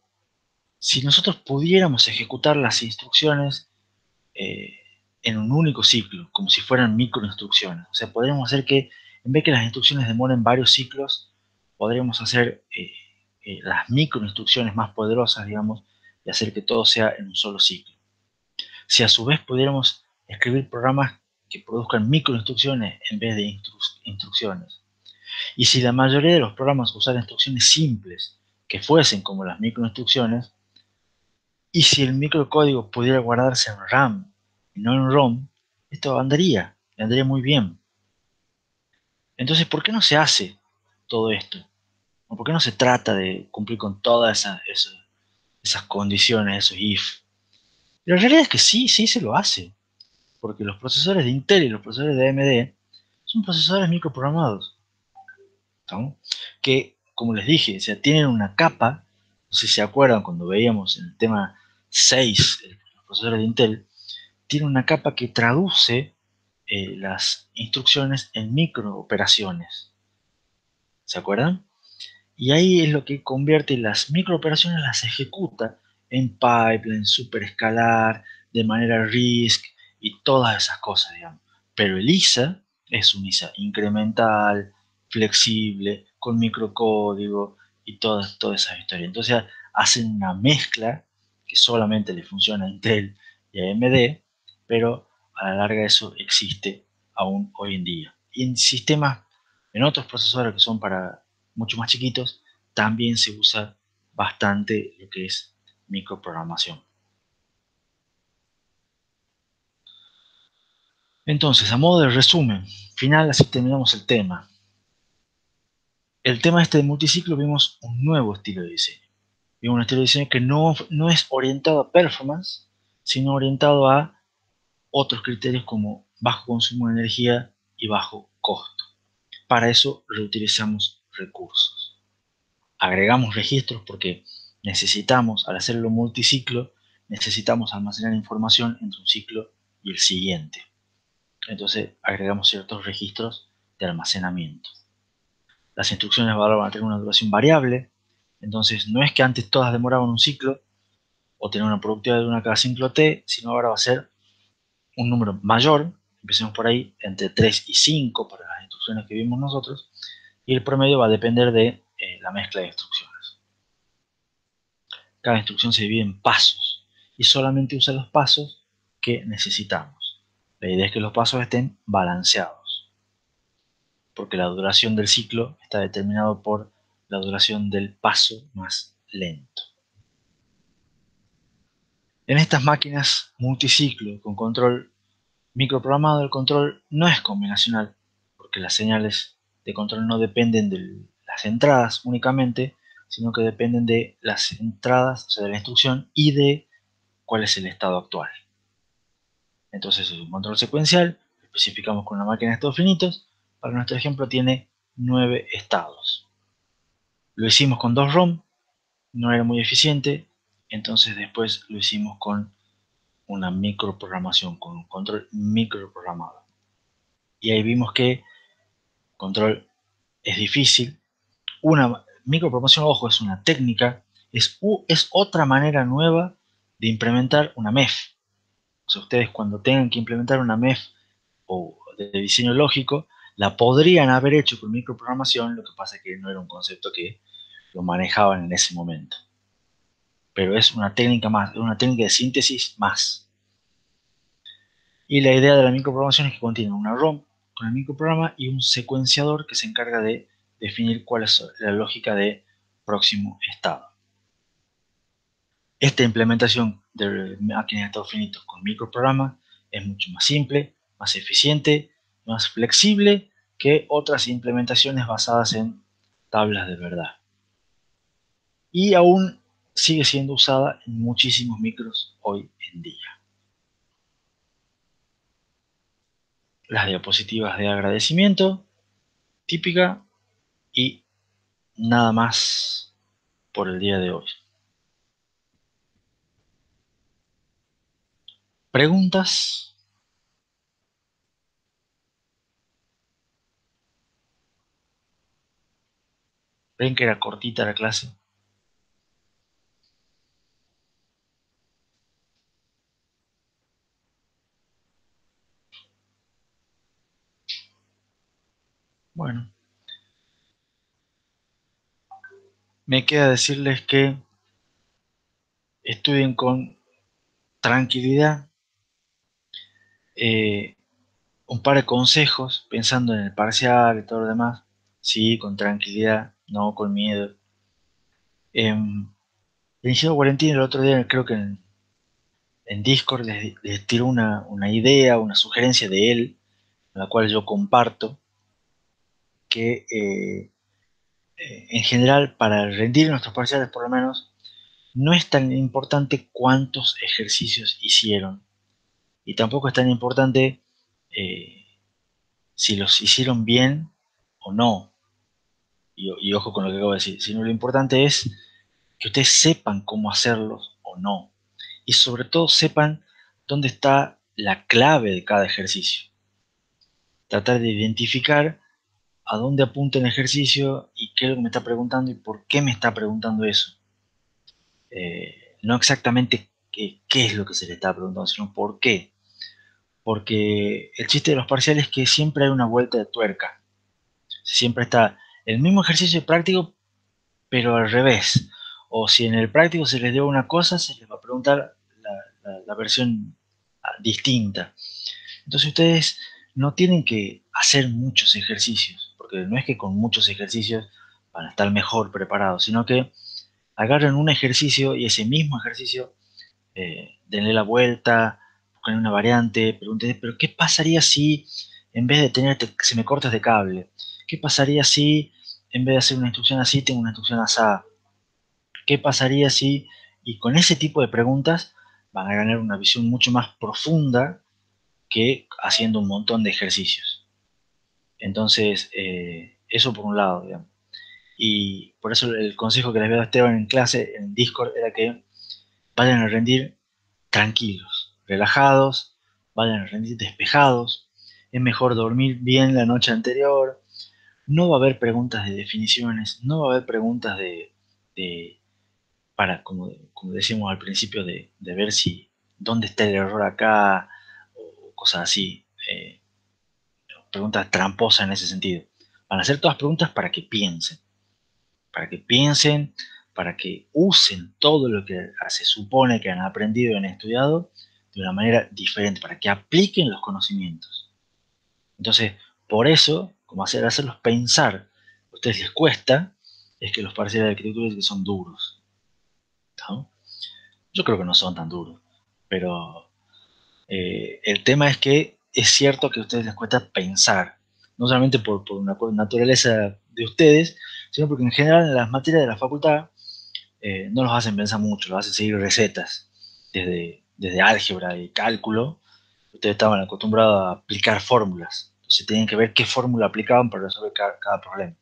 [SPEAKER 1] si nosotros pudiéramos ejecutar las instrucciones eh, en un único ciclo, como si fueran microinstrucciones, o sea, podríamos hacer que en vez que las instrucciones demoren varios ciclos, podríamos hacer las microinstrucciones más poderosas, digamos, y hacer que todo sea en un solo ciclo. Si a su vez pudiéramos escribir programas que produzcan microinstrucciones en vez de instrucciones, y si la mayoría de los programas usaran instrucciones simples que fuesen como las microinstrucciones, y si el microcódigo pudiera guardarse en RAM y no en ROM, esto andaría muy bien. Entonces, ¿por qué no se hace todo esto? ¿O por qué no se trata de cumplir con todas esas condiciones, esos if? Y la realidad es que sí, sí se lo hace, porque los procesadores de Intel y los procesadores de AMD son procesadores microprogramados, ¿no? Que, como les dije, o sea, tienen una capa, no sé si se acuerdan cuando veíamos en el tema 6, los procesadores de Intel, tiene una capa que traduce las instrucciones en microoperaciones. ¿Se acuerdan? Y ahí es lo que convierte las microoperaciones, las ejecuta en pipeline, superescalar, de manera RISC y todas esas cosas, digamos. Pero el ISA es un ISA incremental, flexible, con microcódigo y todas esas historias. Entonces hacen una mezcla que solamente le funciona a Intel y a AMD, pero a la larga eso existe aún hoy en día. Y en sistemas, en otros procesadores que son para mucho más chiquitos, también se usa bastante lo que es microprogramación. Entonces, a modo de resumen, final, así terminamos el tema. El tema este de multiciclo, vimos un nuevo estilo de diseño. Vimos un estilo de diseño que no es orientado a performance, sino orientado a otros criterios como bajo consumo de energía y bajo costo. Para eso reutilizamos recursos. Agregamos registros porque necesitamos, al hacerlo multiciclo, necesitamos almacenar información entre un ciclo y el siguiente. Entonces agregamos ciertos registros de almacenamiento. Las instrucciones van a tener una duración variable, entonces no es que antes todas demoraban un ciclo o tener una productividad de una cada ciclo t, sino ahora va a ser un número mayor, empecemos por ahí, entre 3 y 5 para las instrucciones que vimos nosotros, y el promedio va a depender de la mezcla de instrucciones. Cada instrucción se divide en pasos y solamente usa los pasos que necesitamos. La idea es que los pasos estén balanceados, porque la duración del ciclo está determinado por la duración del paso más lento. En estas máquinas multiciclo con control microprogramado, el control no es combinacional, porque las señales de control no dependen de las entradas únicamente, sino que dependen de las entradas, o sea, de la instrucción y de cuál es el estado actual. Entonces es un control secuencial, especificamos con una máquina de estados finitos. Para nuestro ejemplo tiene 9 estados. Lo hicimos con 2 ROM, no era muy eficiente, entonces después lo hicimos con una microprogramación, con un control microprogramado. Y ahí vimos que control es difícil. Una microprogramación, ojo, es una técnica, es otra manera nueva de implementar una MEF. O sea, ustedes cuando tengan que implementar una MEF o de diseño lógico, la podrían haber hecho con microprogramación, lo que pasa es que no era un concepto que lo manejaban en ese momento. Pero es una técnica más, es una técnica de síntesis más. Y la idea de la microprogramación es que contiene una ROM con el microprograma y un secuenciador que se encarga de definir cuál es la lógica de próximo estado. Esta implementación de máquinas de estados finitos con microprograma es mucho más simple, más eficiente, más flexible que otras implementaciones basadas en tablas de verdad. Y aún sigue siendo usada en muchísimos micros hoy en día. Las diapositivas de agradecimiento, típica, y nada más por el día de hoy. ¿Preguntas? ¿Ven que era cortita la clase? Bueno, me queda decirles que estudien con tranquilidad, un par de consejos pensando en el parcial y todo lo demás. Sí, con tranquilidad, no con miedo. El ingeniero Valentín el otro día, creo que en Discord, les tiró una idea, una sugerencia de él, la cual yo comparto, que en general para rendir nuestros parciales por lo menos, no es tan importante cuántos ejercicios hicieron y tampoco es tan importante eh, si los hicieron bien o no. Y ojo con lo que acabo de decir, sino lo importante es que ustedes sepan cómo hacerlos o no. Y sobre todo sepan dónde está la clave de cada ejercicio. Tratar de identificar a dónde apunta el ejercicio y qué es lo que me está preguntando y por qué me está preguntando eso. No exactamente qué es lo que se le está preguntando, sino por qué. Porque el chiste de los parciales es que siempre hay una vuelta de tuerca. Siempre está el mismo ejercicio práctico, pero al revés. O si en el práctico se les dio una cosa, se les va a preguntar la versión distinta. Entonces ustedes no tienen que hacer muchos ejercicios, porque no es que con muchos ejercicios van a estar mejor preparados, sino que agarren un ejercicio y ese mismo ejercicio denle la vuelta, busquen una variante, pregunten, pero ¿qué pasaría si en vez de tener, se me corta este cable? ¿Qué pasaría si en vez de hacer una instrucción así, tengo una instrucción así? ¿Qué pasaría si? Y con ese tipo de preguntas van a ganar una visión mucho más profunda que haciendo un montón de ejercicios. Entonces, eso por un lado, digamos. Y por eso el consejo que les había dado a Esteban en clase, en Discord, era que vayan a rendir tranquilos, relajados, vayan a rendir despejados. Es mejor dormir bien la noche anterior, no va a haber preguntas de definiciones, no va a haber preguntas de para, como decíamos al principio, de ver si dónde está el error acá o cosas así, preguntas tramposas en ese sentido. Van a ser todas preguntas para que piensen, para que usen todo lo que se supone que han aprendido y han estudiado de una manera diferente, para que apliquen los conocimientos. Entonces, por eso, como hacerlos pensar, a ustedes les cuesta, es que los parciales de arquitectura son duros, ¿no? Yo creo que no son tan duros, pero el tema es que es cierto que a ustedes les cuesta pensar, no solamente por una naturaleza de ustedes, sino porque en general en las materias de la facultad no los hacen pensar mucho, los hacen seguir recetas desde álgebra y cálculo. Ustedes estaban acostumbrados a aplicar fórmulas, entonces tenían que ver qué fórmula aplicaban para resolver cada problema.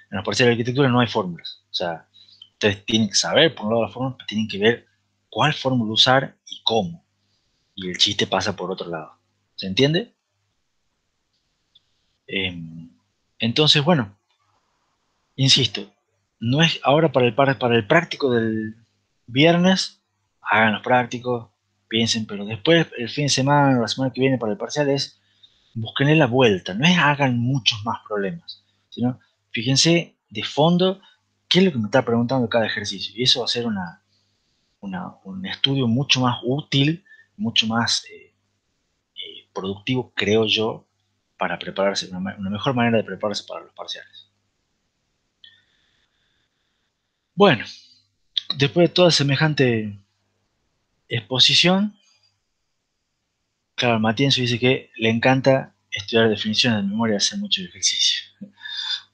[SPEAKER 1] En los parciales de arquitectura no hay fórmulas, o sea, ustedes tienen que saber por un lado las fórmulas, pero tienen que ver cuál fórmula usar y cómo. Y el chiste pasa por otro lado. ¿Se entiende? Eh, entonces, bueno, insisto, no es ahora para el práctico del viernes, hagan los prácticos, piensen, pero después, el fin de semana o la semana que viene para el parcial es búsquenle la vuelta, no es hagan muchos más problemas, sino fíjense de fondo qué es lo que me está preguntando cada ejercicio. Y eso va a ser un estudio mucho más útil, mucho más productivo, creo yo, para prepararse, una mejor manera de prepararse para los parciales. Bueno, después de toda semejante exposición, claro, Matienzo dice que le encanta estudiar definiciones de memoria y hacer mucho ejercicio.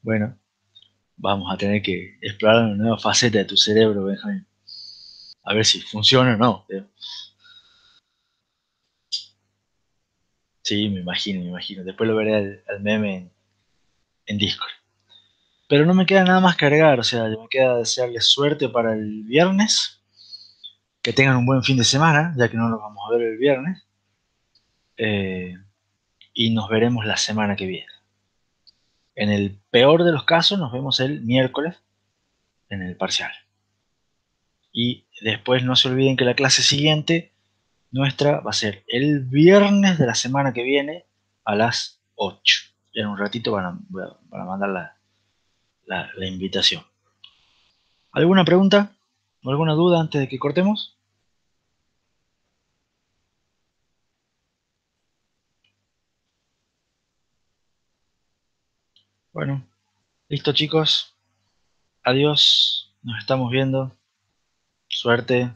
[SPEAKER 1] Bueno, vamos a tener que explorar una nueva faceta de tu cerebro, Benjamín. A ver si funciona o no. Sí, me imagino, me imagino. Después lo veré al meme en Discord. Pero no me queda nada más que agregar, o sea, me queda desearles suerte para el viernes, que tengan un buen fin de semana, ya que no nos vamos a ver el viernes, eh, y nos veremos la semana que viene. En el peor de los casos, nos vemos el miércoles en el parcial. Y después no se olviden que la clase siguiente nuestra va a ser el viernes de la semana que viene a las 8. Ya en un ratito van a mandar la invitación. ¿Alguna pregunta o alguna duda antes de que cortemos? Bueno, listo chicos. Adiós. Nos estamos viendo. Suerte.